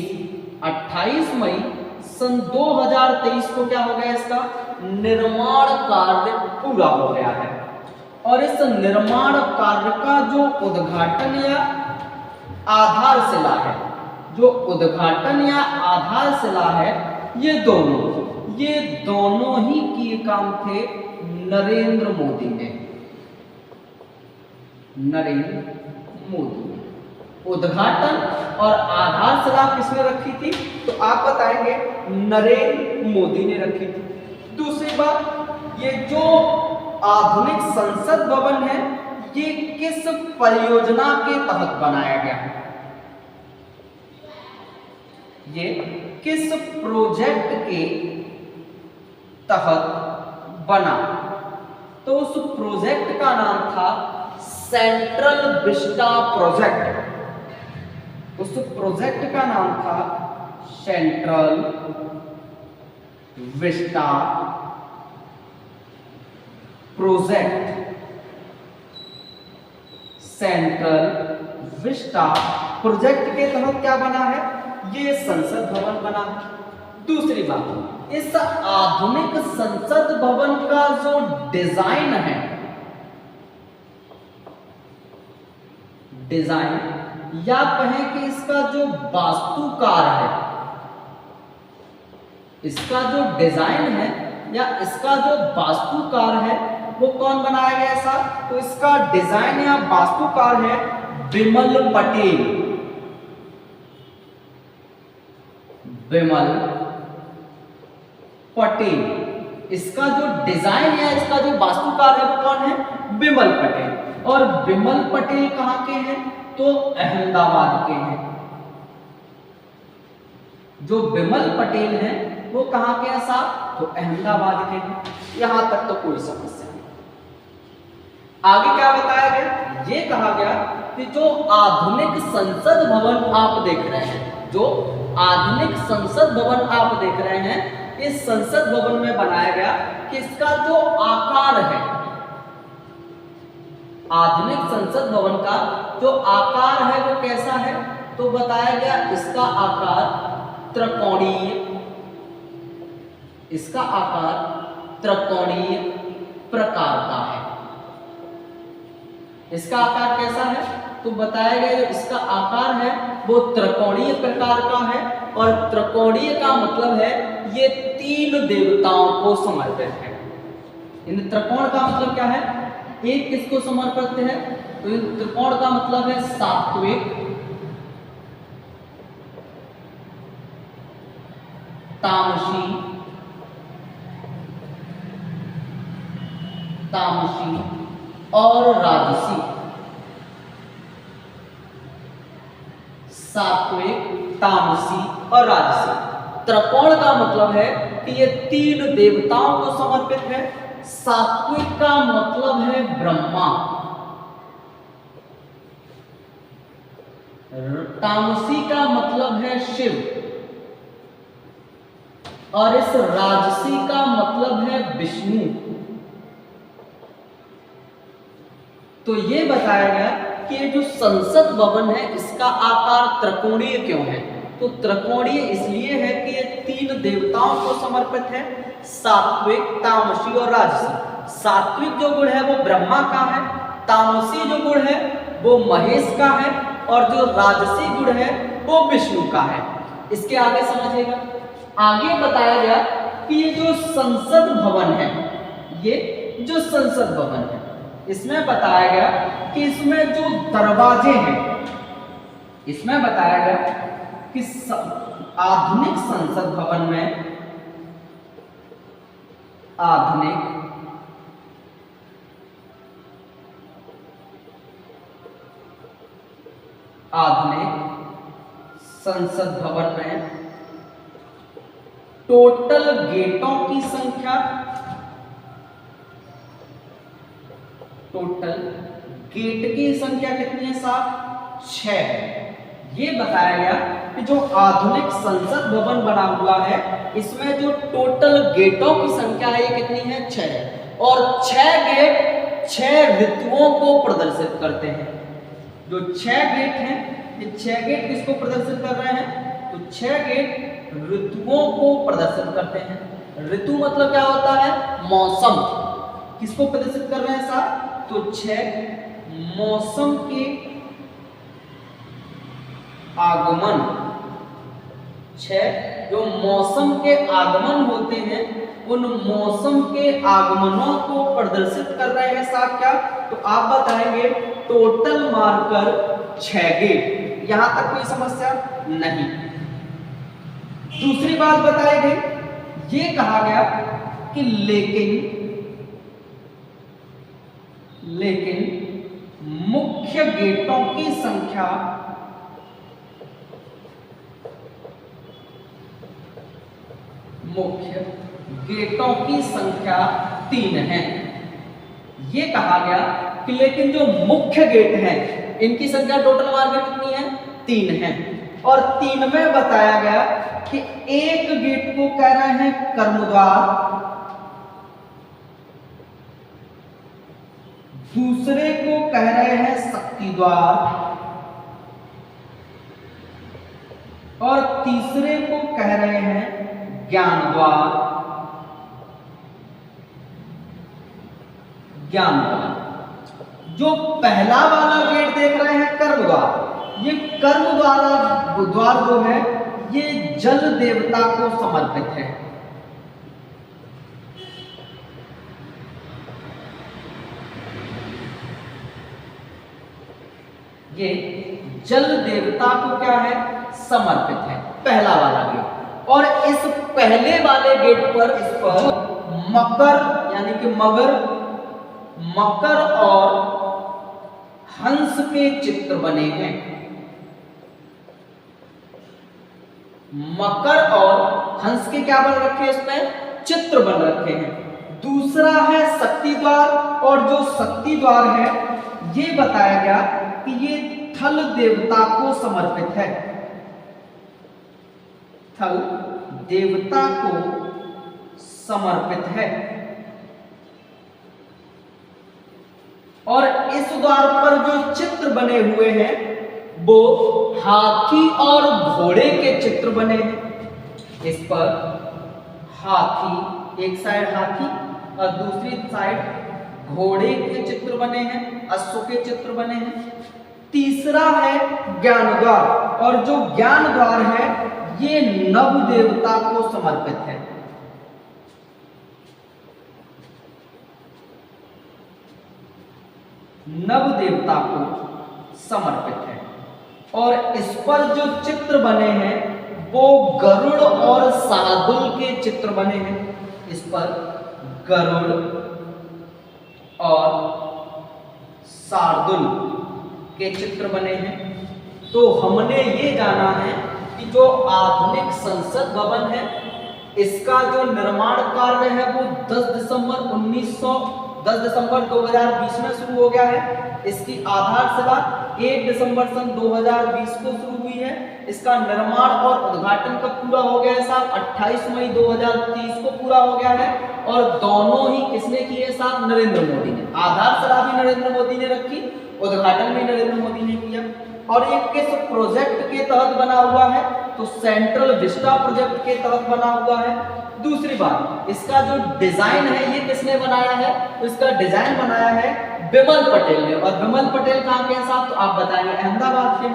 28 मई सन 2023 को क्या हो गया, इसका निर्माण कार्य पूरा हो गया है। और इस निर्माण कार्य का जो उद्घाटन या आधारशिला है, जो उद्घाटन या आधारशिला है, ये दोनों ही किए काम थे नरेंद्र मोदी ने। नरेंद्र मोदी उद्घाटन और आधारशिला किसने रखी थी, तो आप बताएंगे नरेंद्र मोदी ने रखी थी। दूसरी बात, ये जो आधुनिक संसद भवन है ये किस परियोजना के तहत बनाया गया है, ये किस प्रोजेक्ट के तहत बना, तो उस प्रोजेक्ट का नाम था सेंट्रल विस्टा प्रोजेक्ट। उस प्रोजेक्ट का नाम था central Vista project. Central Vista project के तहत क्या बना है, ये संसद भवन बना है। दूसरी बात, इस आधुनिक संसद भवन का जो डिजाइन है, डिजाइन या कहें कि इसका जो वास्तुकार है, इसका जो डिजाइन है या इसका जो वास्तुकार है वो कौन बनाया गया ऐसा, तो इसका डिजाइन या वास्तुकार है विमल पटेल। विमल पटेल, इसका जो डिजाइन या इसका जो वास्तुकार है वो कौन है, विमल पटेल। और विमल पटेल कहां के हैं, तो अहमदाबाद के हैं। जो विमल पटेल हैं वो कहां के हैं साहब, तो अहमदाबाद के हैं। यहां तक तो कोई समस्या नहीं। आगे क्या बताया गया, ये कहा गया कि जो आधुनिक संसद भवन आप देख रहे हैं, जो आधुनिक संसद भवन आप देख रहे हैं, इस संसद भवन में बनाया गया कि इसका जो आकार है, आधुनिक संसद भवन का जो आकार है वो कैसा है, तो बताया गया इसका आकार त्रिकोणीय, इसका आकार त्रिकोणीय प्रकार का है। इसका आकार कैसा है, तो बताया गया जो इसका आकार है वो त्रिकोणीय प्रकार का है। और त्रिकोणीय का मतलब है ये 3 देवताओं को समर्पित है। इन त्रिकोण का मतलब क्या है, एक किसको समर्पित है, तो इन त्रिकोण का मतलब है सात्विक, तामसी, और राजसी। सात्विक, तामसी और राजसी। त्रिकोण का मतलब है कि ये 3 देवताओं को समर्पित है। सात्विक का मतलब है ब्रह्मा, तामसी का मतलब है शिव, और इस राजसी का मतलब है विष्णु। तो ये बताया गया कि ये जो संसद भवन है इसका आकार त्रिकोणीय क्यों है, तो त्रिकोणीय इसलिए है कि ये 3 देवताओं को समर्पित है, सात्विक, तामसी और राजसी। सात्विक जो गुण है वो ब्रह्मा का है, तामसी जो गुण है वो महेश का है, और जो राजसी गुण है वो विष्णु का है। इसके आगे समझिएगा, आगे बताया गया कि ये जो संसद भवन है, ये जो संसद भवन है, इसमें बताया गया कि इसमें जो दरवाजे हैं, इसमें बताया गया कि आधुनिक संसद भवन में, आधुनिक संसद भवन में टोटल गेटों की संख्या, टोटल गेट की संख्या कितनी है साहब, 6 है। ये बताया गया कि जो आधुनिक संसद भवन बना हुआ है इसमें जो टोटल गेटों की संख्या है ये कितनी है, 6 है। और 6 गेट 6 ऋतुओं को प्रदर्शित करते हैं। जो 6 गेट हैं ये 6 गेट किसको प्रदर्शित कर रहे हैं, तो 6 गेट ऋतुओं को प्रदर्शित करते हैं। ऋतु मतलब क्या होता है, मौसम। किसको प्रदर्शित कर रहे हैं साहब, तो 6 मौसम के आगमन, 6 जो मौसम के आगमन होते हैं उन मौसम के आगमनों को प्रदर्शित कर रहे हैं साहब क्या, तो आप बताएंगे टोटल मार्कर 6 गेट। यहां तक कोई समस्या नहीं। दूसरी बात बताई गई, ये कहा गया कि लेकिन मुख्य गेटों की संख्या मुख्य गेटों की संख्या 3 है। ये कहा गया कि लेकिन जो मुख्य गेट हैं इनकी संख्या टोटल मार्कर कितनी है, 3 है। और 3 में बताया गया कि एक गेट को कह रहे हैं कर्मद्वार, दूसरे को कह रहे हैं शक्ति द्वार और तीसरे को कह रहे हैं ज्ञान द्वार। ज्ञान द्वार। जो पहला वाला गेट देख रहे हैं कर्म द्वार, ये कर्म द्वार जो है ये जल देवता को समर्पित है। ये जल देवता को क्या है, समर्पित है, पहला वाला गेट। और इस पहले वाले गेट पर इस पर मकर यानी कि मकर और हंस के चित्र बने हैं। मकर और हंस के क्या बन रखे हैं, इसमें चित्र बन रखे हैं। दूसरा है शक्ति द्वार, और जो शक्ति द्वार है ये बताया गया कि ये थल देवता को समर्पित है। थल देवता को समर्पित है। और इस द्वार पर जो चित्र बने हुए हैं वो हाथी और घोड़े के चित्र बने हैं। इस पर हाथी, एक साइड हाथी और दूसरी साइड घोड़े के चित्र बने हैं, अश्व के चित्र बने हैं। तीसरा है ज्ञान द्वार, और जो ज्ञान द्वार है ये नव देवता को समर्पित है। नव देवता को समर्पित है। और इस पर जो चित्र बने हैं वो गरुड़ और शार्दूल के चित्र बने हैं। इस पर गरुड़ और शार्दूल के चित्र बने हैं। तो हमने ये जाना है कि जो आधुनिक संसद भवन है इसका जो निर्माण कार्य है वो 10 दिसंबर 2020 में शुरू हो गया है। इसकी आधारशिला 1 दिसंबर सन 2020 को शुरू हुई है। इसका निर्माण और उद्घाटन कब पूरा हो गया है साहब, 28 मई 2030 को पूरा हो गया है। और दोनों ही किसने किए साहब, नरेंद्र मोदी ने। आधारशिला भी नरेंद्र मोदी ने रखी, उद्घाटन भी नरेंद्र मोदी ने किया। और ये किस प्रोजेक्ट के तहत बना हुआ है, तो सेंट्रल विस्टा प्रोजेक्ट के तहत बना हुआ है। दूसरी बात, इसका जो डिजाइन है ये किसने बनाया है, तो इसका डिजाइन बनाया है विमल पटेल ने। और विमल पटेल कहाँ के साहब, तो आप बताएंगे अहमदाबाद के।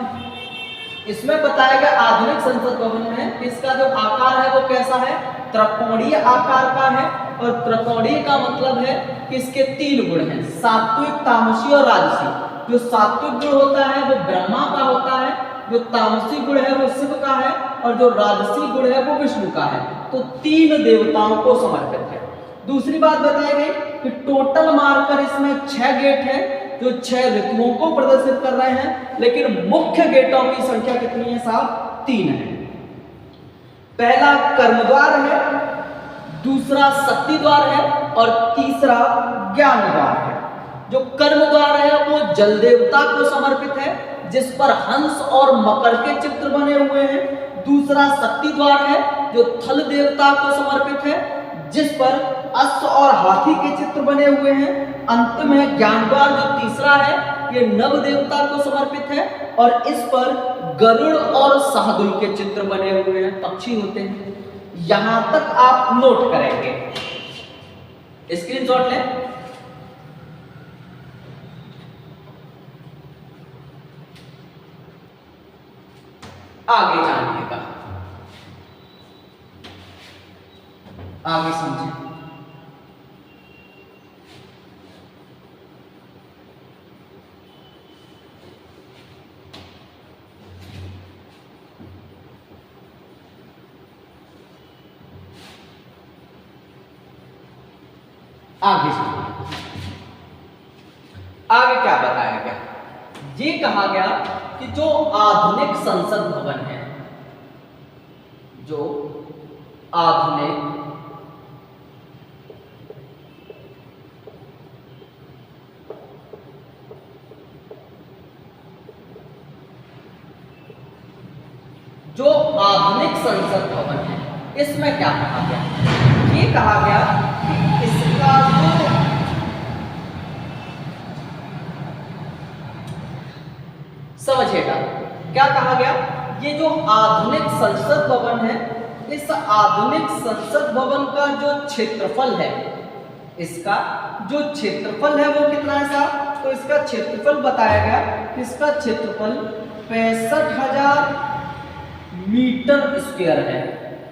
इसमें बताया गया आधुनिक संसद भवन में इसका जो आकार है वो कैसा है, त्रिकोणीय आकार का है। और त्रिकोणीय का मतलब है कि इसके 3 गुण हैं, सात्विक, तामसी और राजसी। जो सात्विक गुण होता है वो ब्रह्मा का होता है, जो तामसी गुण है वो शिव का है, और जो राजसी गुण है वो विष्णु का है। तो 3 देवताओं को समर्पित है। दूसरी बात बताई गई कि टोटल मार्कर इसमें 6 गेट है जो 6 ऋतुओं को प्रदर्शित कर रहे हैं, लेकिन मुख्य गेटों की संख्या कितनी है साहब, 3 है। पहला कर्मद्वार है, दूसरा शक्ति द्वार है और तीसरा ज्ञान द्वार है। जो कर्म द्वार है वो जल देवता को समर्पित है, जिस पर हंस और मकर के चित्र बने हुए हैं। दूसरा शक्ति द्वार है जो थल देवता को समर्पित है, जिस पर अश्व और हाथी के चित्र बने हुए हैं। अंत में ज्ञान द्वार जो तीसरा है, ये नव देवता को समर्पित है और इस पर गरुड़ और शाहदुल के चित्र बने हुए हैं, पक्षी होते हैं। यहां तक आप नोट करेंगे, स्क्रीनशॉट लें। आगे जानिएगा, आगे समझें। आगे क्या बताया गया? ये कहा गया कि जो आधुनिक संसद भवन है, जो आधुनिक संसद भवन है, इसमें क्या कहा गया? ये कहा गया कि इसका जो समझिएगा क्या कहा गया, ये जो आधुनिक संसद भवन है, इस आधुनिक संसद भवन का जो क्षेत्रफल है, इसका जो क्षेत्रफल है वो कितना है साहब? तो इसका क्षेत्रफल बताया गया कि इसका क्षेत्रफल 65,000 मीटर स्क्वायर है।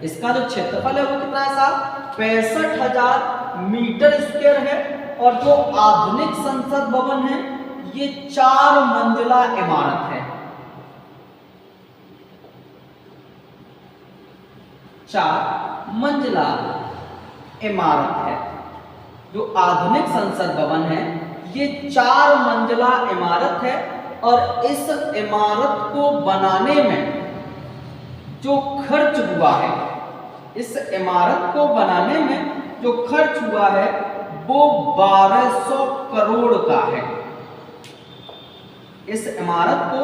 इसका जो क्षेत्रफल है वो कितना है साहब? 65,000 मीटर स्क्वायर है। और जो आधुनिक संसद भवन है ये 4 मंजिला इमारत है, 4 मंजिला इमारत है। जो आधुनिक संसद भवन है ये 4 मंजिला इमारत है और इस इमारत को बनाने में जो खर्च हुआ है, इस इमारत को बनाने में जो खर्च हुआ है वो 1200 करोड़ का है। इस इमारत को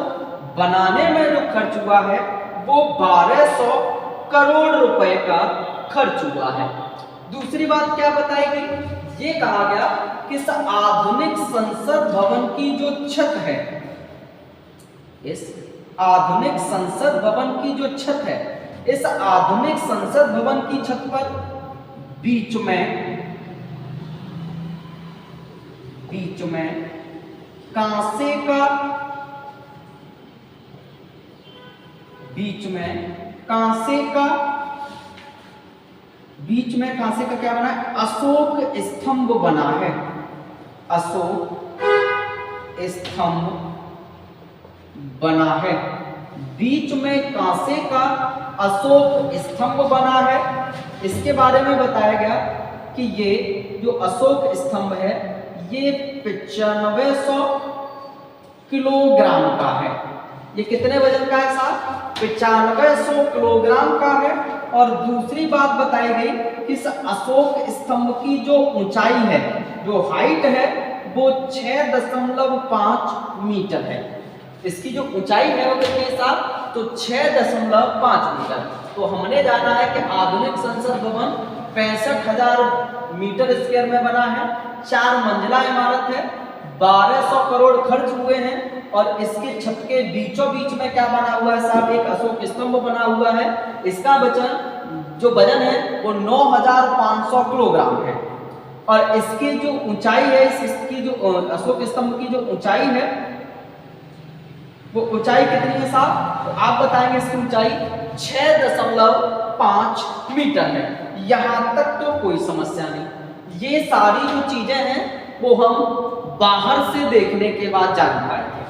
बनाने में जो खर्च हुआ है वो 1200 करोड़ रुपए का खर्च हुआ है। दूसरी बात क्या बताई गई? ये कहा गया कि इस आधुनिक संसद भवन की जो छत है, इस आधुनिक संसद भवन की जो छत है, इस आधुनिक संसद भवन की छत पर बीच में कांसे का, बीच में कांसे का क्या बना है? अशोक स्तंभ बना है। अशोक स्तंभ बना है, बीच में कांसे का अशोक स्तंभ बना है। इसके बारे में बताया गया कि ये जो अशोक स्तंभ है ये 9500 किलोग्राम का है। ये कितने वजन का है साहब? 9500 किलोग्राम का है। और दूसरी बात बताई गई कि इस अशोक स्तंभ की जो ऊंचाई है, जो हाइट है, वो 6.5 मीटर है। इसकी जो ऊंचाई है वो कितनी है साहब? तो 6.5 मीटर। तो हमने जाना है कि आधुनिक संसद भवन 65,000 मीटर स्क्वायर में बना है, 4 मंजिला इमारत है, 1200 करोड़ खर्च हुए हैं और इसके छत के बीचों बीच में क्या बना हुआ है साहब? एक अशोक स्तंभ बना हुआ है। इसका वजन है वो 9,500 किलोग्राम है। और इसकी जो ऊंचाई है, इसकी जो अशोक स्तंभ की जो ऊंचाई है वो ऊंचाई कितनी है साहब? तो आप बताएंगे इसकी ऊंचाई 6.5 मीटर है। यहां तक तो कोई समस्या नहीं। ये सारी जो चीजें हैं वो हम बाहर से देखने के बाद जान पाएंगे।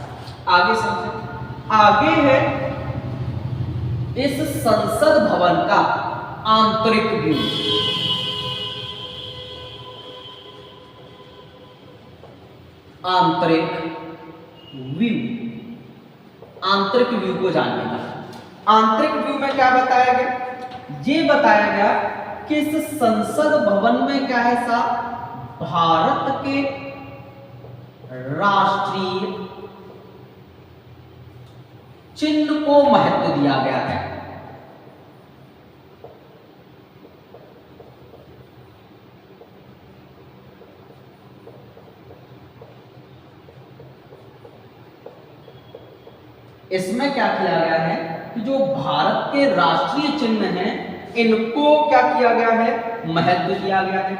आगे समझें। आगे है इस संसद भवन का आंतरिक व्यू। आंतरिक व्यू को जानने का। आंतरिक व्यू में क्या बताया गया? ये बताया गया कि इस संसद भवन में क्या है साहब? भारत के राष्ट्रीय चिन्ह को महत्व दिया गया है। इसमें क्या किया गया है कि जो भारत के राष्ट्रीय चिन्ह हैं इनको क्या किया गया है, महत्व दिया गया है।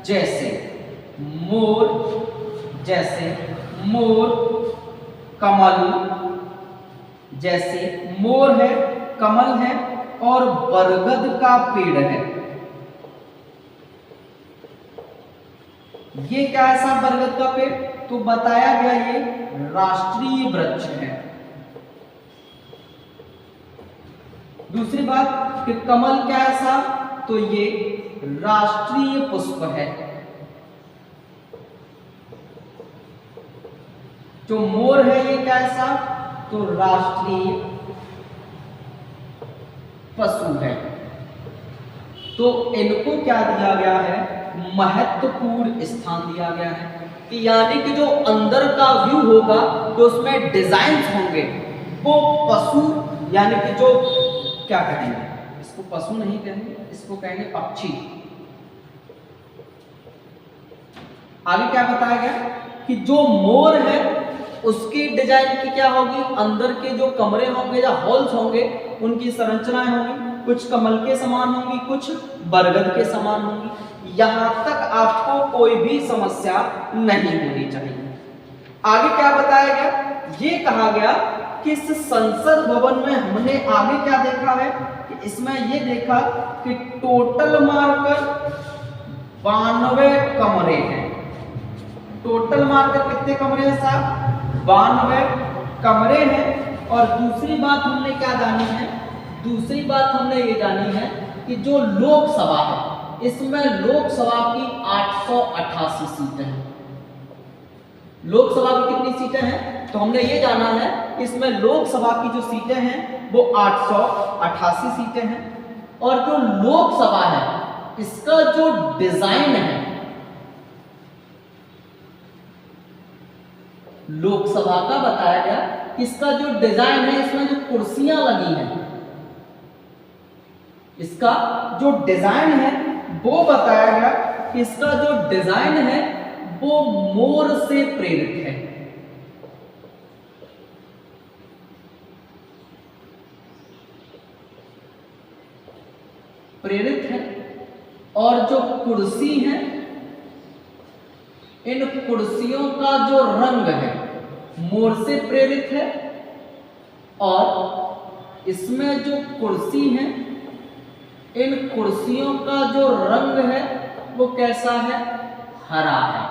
जैसे मोर, कमल, जैसे मोर है, कमल है और बरगद का पेड़ है। ये क्या ऐसा बरगद का पेड़, तो बताया गया ये राष्ट्रीय वृक्ष है। दूसरी बात कि कमल क्या ऐसा, तो ये राष्ट्रीय पुष्प है। जो मोर है ये क्या ऐसा, तो राष्ट्रीय पशु है। तो इनको क्या दिया गया है, महत्वपूर्ण स्थान दिया गया है कि यानी कि जो अंदर का व्यू होगा तो उसमें डिजाइन्स होंगे वो पशु यानी कि जो क्या कहेंगे, इसको पशु नहीं कहेंगे, इसको कहेंगे पक्षी। आगे क्या बताया गया कि जो मोर है उसकी डिजाइन की क्या होगी, अंदर के जो कमरे होंगे या हॉल्स होंगे उनकी संरचनाएं होंगी, कुछ कमल के समान होंगी, कुछ बरगद के समान होंगी। यहां तक आपको कोई भी समस्या नहीं होनी चाहिए। आगे क्या बताया गया, ये कहा गया कि इस संसद भवन में हमने आगे क्या देखा है कि इसमें ये देखा कि टोटल मार्कर 92 कमरे हैं। टोटल मार्कर कितने कमरे हैं साहब, 92 कमरे हैं। और दूसरी बात हमने क्या जानी है, दूसरी बात हमने ये जानी है कि जो लोकसभा है इसमें लोकसभा की 888 सीटें हैं। लोकसभा की कितनी सीटें हैं, तो हमने ये जाना है इसमें लोकसभा की जो सीटें हैं वो 888 सीटें हैं। और जो लोकसभा है इसका जो डिजाइन है, लोकसभा का बताया गया इसका जो डिजाइन है, इसमें जो कुर्सियां लगी हैं इसका जो डिजाइन है वो बताया गया कि इसका जो डिजाइन है वो मोर से प्रेरित है। प्रेरित है। और जो कुर्सी है इन कुर्सियों का जो रंग है मोर से प्रेरित है। और इसमें जो कुर्सी है इन कुर्सियों का जो रंग है वो कैसा है, हरा है।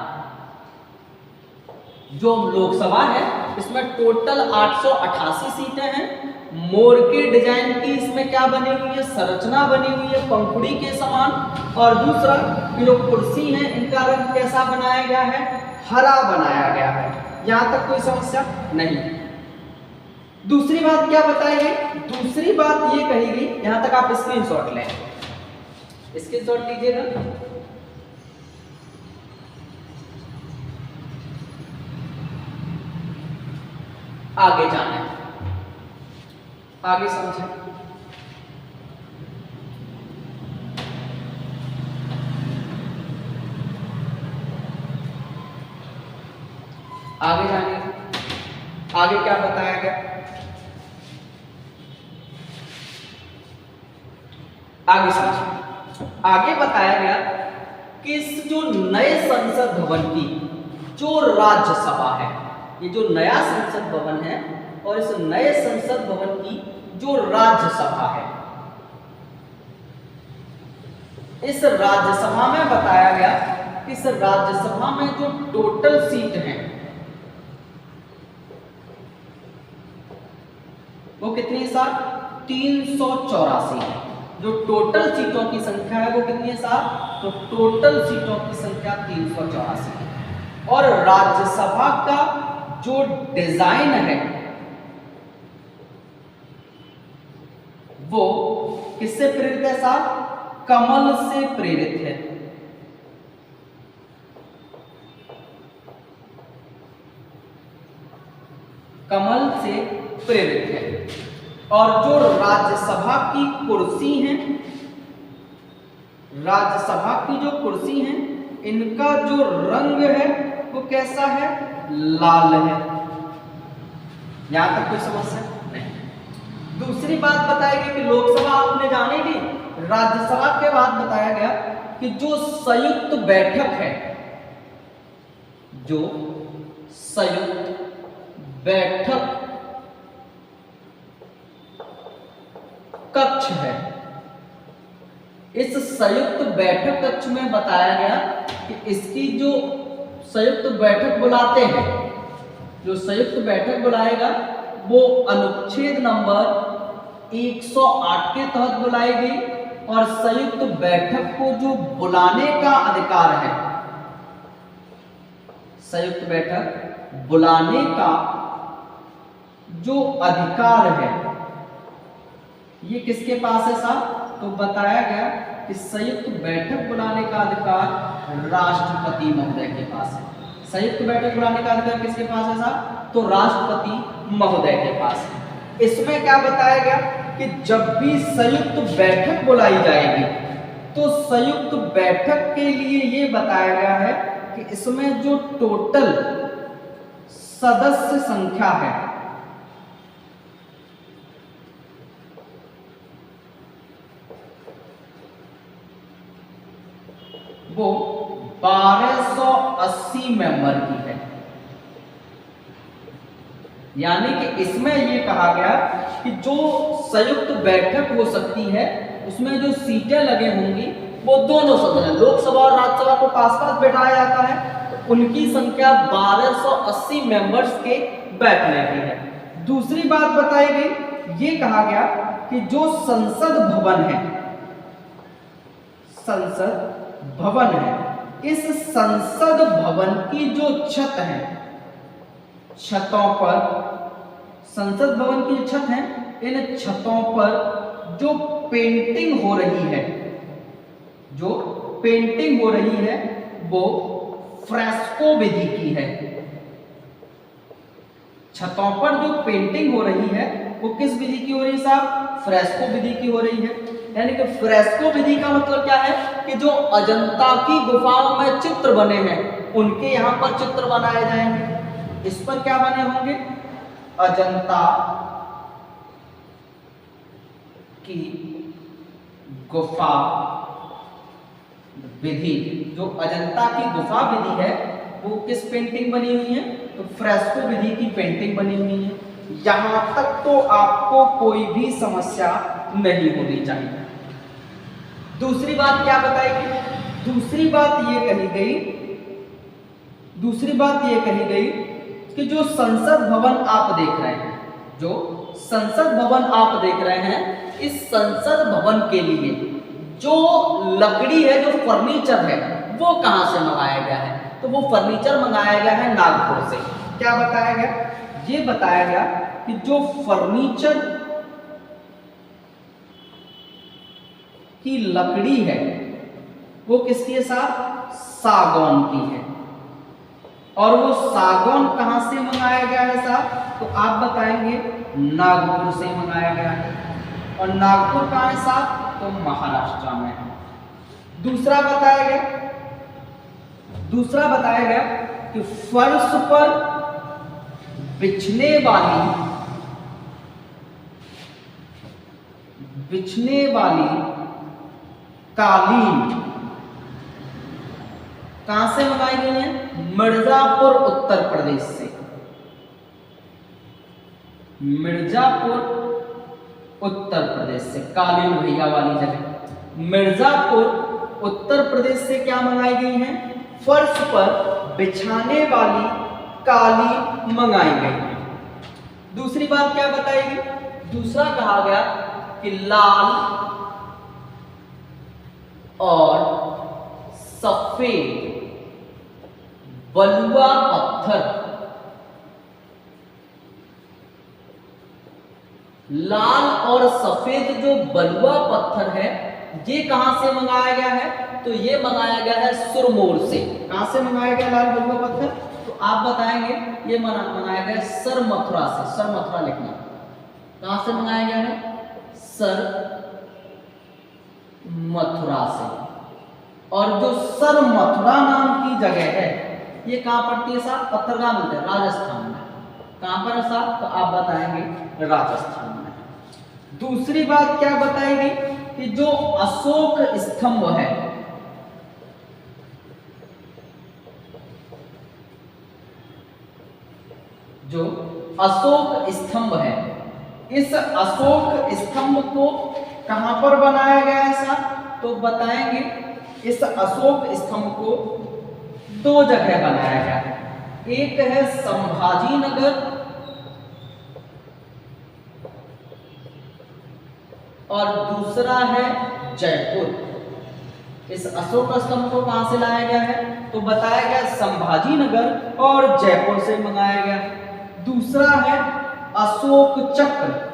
जो लोकसभा है इसमें टोटल 888 सीटें हैं। मोर के डिजाइन की इसमें क्या बनी हुई है, संरचना बनी हुई है पंखुड़ी के समान। और दूसरा कि जो कुर्सी है इनका रंग कैसा बनाया गया है, हरा बनाया गया है। यहां तक कोई समस्या नहीं। दूसरी बात क्या बताई गई, दूसरी बात ये कही गई, यहां तक आप स्क्रीनशॉट लें, स्क्रीनशॉट लीजिएगा। आगे जाना है, आगे समझें। आगे जाने, आगे क्या बताया गया, आगे समझें। आगे बताया गया कि इस जो नए संसद भवन की जो राज्यसभा है, ये जो नया संसद भवन है और इस नए संसद भवन की जो राज्यसभा है, इस राज्यसभा में बताया गया कि इस राज्यसभा में जो टोटल सीट हैं वो कितनी साहब, 384 है। जो टोटल सीटों की संख्या है वो कितनी है साहब, तो टोटल सीटों की संख्या 384 है। और राज्यसभा का जो डिजाइन है वो किससे प्रेरित है साहब, कमल से प्रेरित है। कमल से प्रेरित है। और जो राज्यसभा की कुर्सी हैं, राज्यसभा की जो कुर्सी हैं, इनका जो रंग है वो कैसा है? लाल है। यहां तक कोई समस्या नहीं। दूसरी बात बताई गई कि लोकसभा आपने जाने दी, राज्यसभा के बाद बताया गया कि जो संयुक्त बैठक है, जो संयुक्त बैठक कक्ष है, इस संयुक्त बैठक कक्ष में बताया गया कि इसकी जो संयुक्त बैठक बुलाते हैं, जो संयुक्त बैठक बुलाएगा वो अनुच्छेद नंबर 108 के तहत बुलाई गई। और संयुक्त बैठक को जो बुलाने का अधिकार है, संयुक्त बैठक बुलाने का जो अधिकार है, ये किसके पास है साहब? तो बताया गया कि संयुक्त बैठक बुलाने का अधिकार राष्ट्रपति महोदय के पास है। संयुक्त बैठक बुलाने का अधिकार किसके पास है साहब? तो राष्ट्रपति महोदय के पास है। इसमें क्या बताया गया कि जब भी संयुक्त बैठक बुलाई जाएगी तो संयुक्त बैठक के लिए ये बताया गया है कि इसमें जो टोटल सदस्य संख्या है, वो 1280 मेंबर की है। यानी कि इसमें यह कहा गया कि जो संयुक्त बैठक हो सकती है उसमें जो सीटें लगे होंगी वो दोनों सदन, लोकसभा और राज्यसभा को पास पास बैठाया जाता है, तो उनकी संख्या 1280 मेंबर्स के बैठने की है। दूसरी बात बताई गई, ये कहा गया कि जो संसद भवन है, संसद भवन है, इस संसद भवन की जो छत है, छतों पर, संसद भवन की छत है, इन छतों पर जो पेंटिंग हो रही है, जो पेंटिंग हो रही है वो फ्रेस्को विधि की है। छतों पर जो पेंटिंग हो रही है वो किस विधि की हो रही है साहब? फ्रेस्को विधि की हो रही है। यानी कि फ्रेस्को विधि का मतलब क्या है कि जो अजंता की गुफाओं में चित्र बने हैं उनके यहां पर चित्र बनाए जाएंगे। इस पर क्या बने होंगे? अजंता की गुफा विधि। जो अजंता की गुफा विधि है वो किस पेंटिंग बनी हुई है? तो फ्रेस्को विधि की पेंटिंग बनी हुई है। यहां तक तो आपको कोई भी समस्या नहीं होनी चाहिए। दूसरी बात क्या बताई गई? दूसरी बात ये कही गई, दूसरी बात ये कही गई कि जो संसद भवन आप देख रहे हैं, जो संसद भवन आप देख रहे हैं, इस संसद भवन के लिए जो लकड़ी है, जो फर्नीचर है, वो कहां से मंगाया गया है? तो वो फर्नीचर मंगाया गया है नागपुर से। क्या बताया गया? ये बताया गया कि जो फर्नीचर की लकड़ी है वो किसकी है साहब? सागौन की है। और वो सागौन कहां से मंगाया गया है साहब? तो आप बताएंगे नागपुर से मंगाया गया है। और नागपुर कहां है साहब? तो महाराष्ट्र में है। दूसरा बताया गया कि फर्श पर बिछने वाली कालीन कहां से मंगाई गई है? मिर्जापुर उत्तर प्रदेश से। मिर्जापुर उत्तर प्रदेश से कालीन भैया वाली जगह मिर्जापुर उत्तर प्रदेश से क्या मंगाई गई है? फर्श पर बिछाने वाली कालीन मंगाई गई है। दूसरी बात क्या बताई गई? दूसरा कहा गया कि लाल और सफेद बलुआ पत्थर, लाल और सफेद जो बलुआ पत्थर है ये कहां से मंगाया गया है? तो ये मंगाया गया है सुरमौर से। कहां से मंगाया गया लाल बलुआ पत्थर? तो आप बताएंगे ये मंगाया गया सर मथुरा से। सर मथुरा लिखना, कहां से मंगाया गया है? सर मथुरा से। और जो सर मथुरा नाम की जगह है ये कहां पड़ती है साहब? पत्थरगाम मिलता है राजस्थान में। कहां पर है साहब? तो आप बताएंगे राजस्थान में। दूसरी बात क्या बताएगी कि जो अशोक स्तंभ है, जो अशोक स्तंभ है, इस अशोक स्तंभ को कहां पर बनाया गया है साहब? तो बताएंगे इस अशोक स्तंभ को दो जगह बनाया गया है। एक है संभाजी नगर और दूसरा है जयपुर। इस अशोक स्तंभ को कहां से लाया गया है? तो बताया गया संभाजी नगर और जयपुर से मंगाया गया। दूसरा है अशोक चक्र।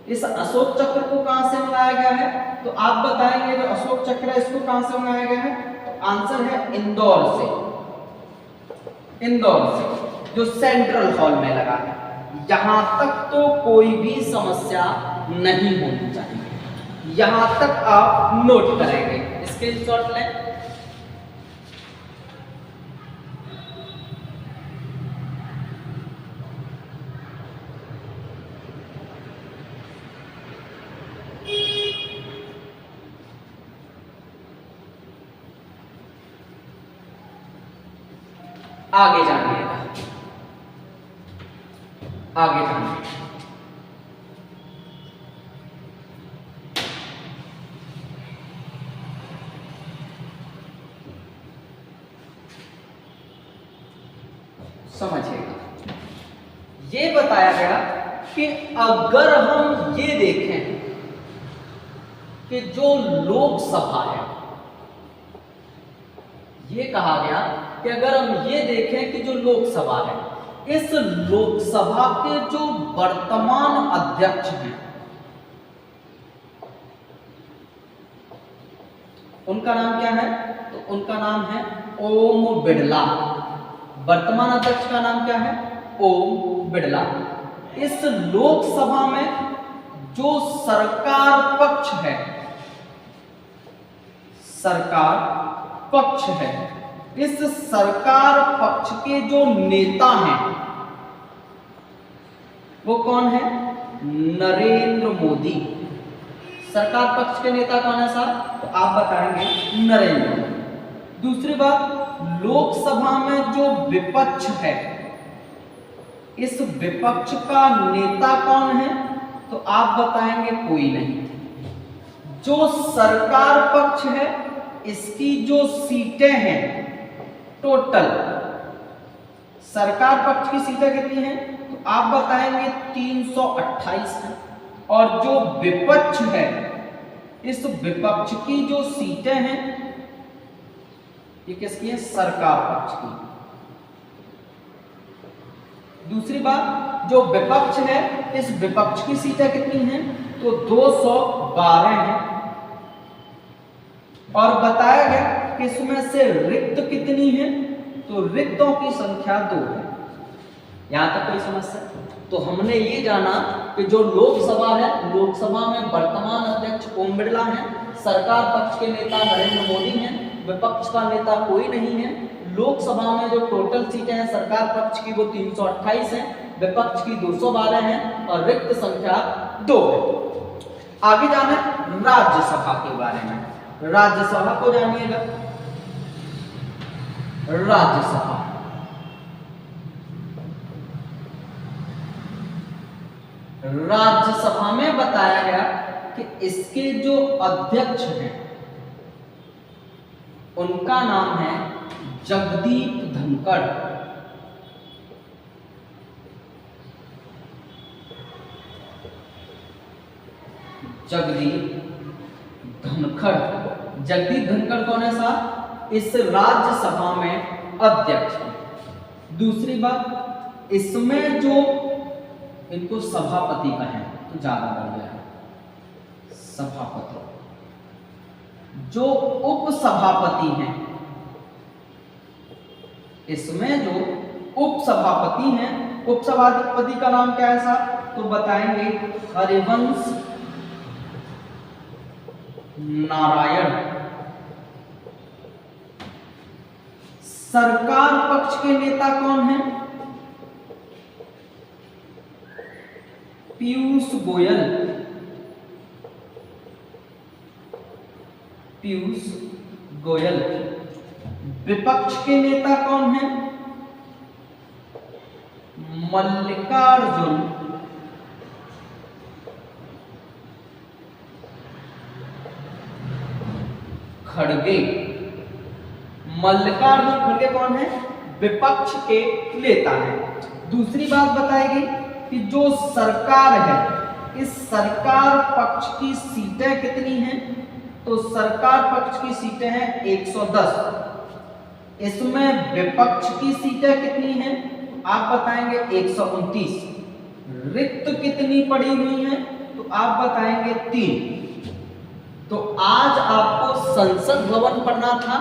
इस अशोक चक्र को कहां से मंगाया गया है? तो आप बताएंगे जो अशोक चक्र है इसको कहां से मंगाया गया है? तो आंसर है इंदौर से। इंदौर से जो सेंट्रल हॉल में लगा है। यहां तक तो कोई भी समस्या नहीं होनी चाहिए, यहां तक आप नोट करेंगे, स्क्रीनशॉट लें। आगे जानिएगा, आगे जानिए। समझिएगा, ये बताया गया कि अगर हम ये देखें कि जो लोकसभा है, ये कहा गया कि अगर हम ये देखें कि जो लोकसभा है, इस लोकसभा के जो वर्तमान अध्यक्ष हैं उनका नाम क्या है? तो उनका नाम है ओम बिड़ला। वर्तमान अध्यक्ष का नाम क्या है? ओम बिड़ला। इस लोकसभा में जो सरकार पक्ष है, सरकार पक्ष है, इस सरकार पक्ष के जो नेता हैं वो कौन है? नरेंद्र मोदी। सरकार पक्ष के नेता कौन है साहब? तो आप बताएंगे नरेंद्र मोदी। दूसरी बात, लोकसभा में जो विपक्ष है, इस विपक्ष का नेता कौन है? तो आप बताएंगे कोई नहीं। जो सरकार पक्ष है इसकी जो सीटें हैं टोटल, सरकार पक्ष की सीटें कितनी हैं? तो आप बताएंगे 328 है। और जो विपक्ष है, इस विपक्ष की जो सीटें हैं ये किसकी है? सरकार पक्ष की। दूसरी बात, जो विपक्ष है इस विपक्ष की सीटें कितनी हैं? तो 212 हैं। और बताया गया कि इसमें से रिक्त कितनी है? तो रिक्तों की संख्या 2 है। यहां तक कोई समस्या? तो हमने ये जाना कि जो लोकसभा है, लोकसभा में वर्तमान अध्यक्ष ओम बिड़ला हैं, सरकार पक्ष के नेता नरेंद्र मोदी हैं, विपक्ष का नेता कोई नहीं है। लोकसभा में जो टोटल सीटें हैं सरकार पक्ष की वो 328 हैं, विपक्ष की 212 हैं और रिक्त संख्या 2 है। आगे जाना है राज्यसभा के बारे में। राज्यसभा को जानिएगा। राज्यसभा, राज्यसभा में बताया गया कि इसके जो अध्यक्ष हैं उनका नाम है जगदीप धनखड़। जगदीप धनखड़। जगदीप धनखड़ कौन है साहब? इस राज्यसभा में अध्यक्ष है। दूसरी बात, इसमें जो इनको सभापति का है तो ज्यादा बढ़ गया है, सभापति। जो उपसभापति हैं, इसमें जो उपसभापति हैं उपसभापति का नाम क्या है साहब? तो बताएंगे हरिवंश नारायण। सरकार पक्ष के नेता कौन है? पीयूष गोयल। पीयूष गोयल। विपक्ष के नेता कौन है? मल्लिकार्जुन खड़गे। मल्लिकार्जुन खड़गे कौन है? विपक्ष के नेता हैं। दूसरी बात बताएगी कि जो सरकार है, इस सरकार पक्ष की सीटें कितनी हैं? तो सरकार पक्ष की सीटें हैं 110। इसमें विपक्ष की सीटें कितनी हैं? आप बताएंगे 129। रिक्त कितनी पड़ी हुई हैं? तो आप बताएंगे 3। तो आज आपको संसद भवन पढ़ना था।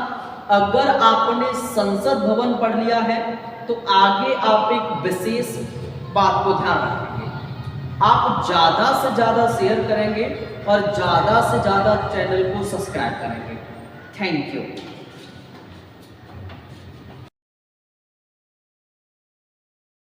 अगर आपने संसद भवन पढ़ लिया है तो आगे आप एक विशेष बात को ध्यान रखेंगे, आप ज्यादा से ज्यादा शेयर करेंगे और ज्यादा से ज्यादा चैनल को सब्सक्राइब करेंगे। Thank you.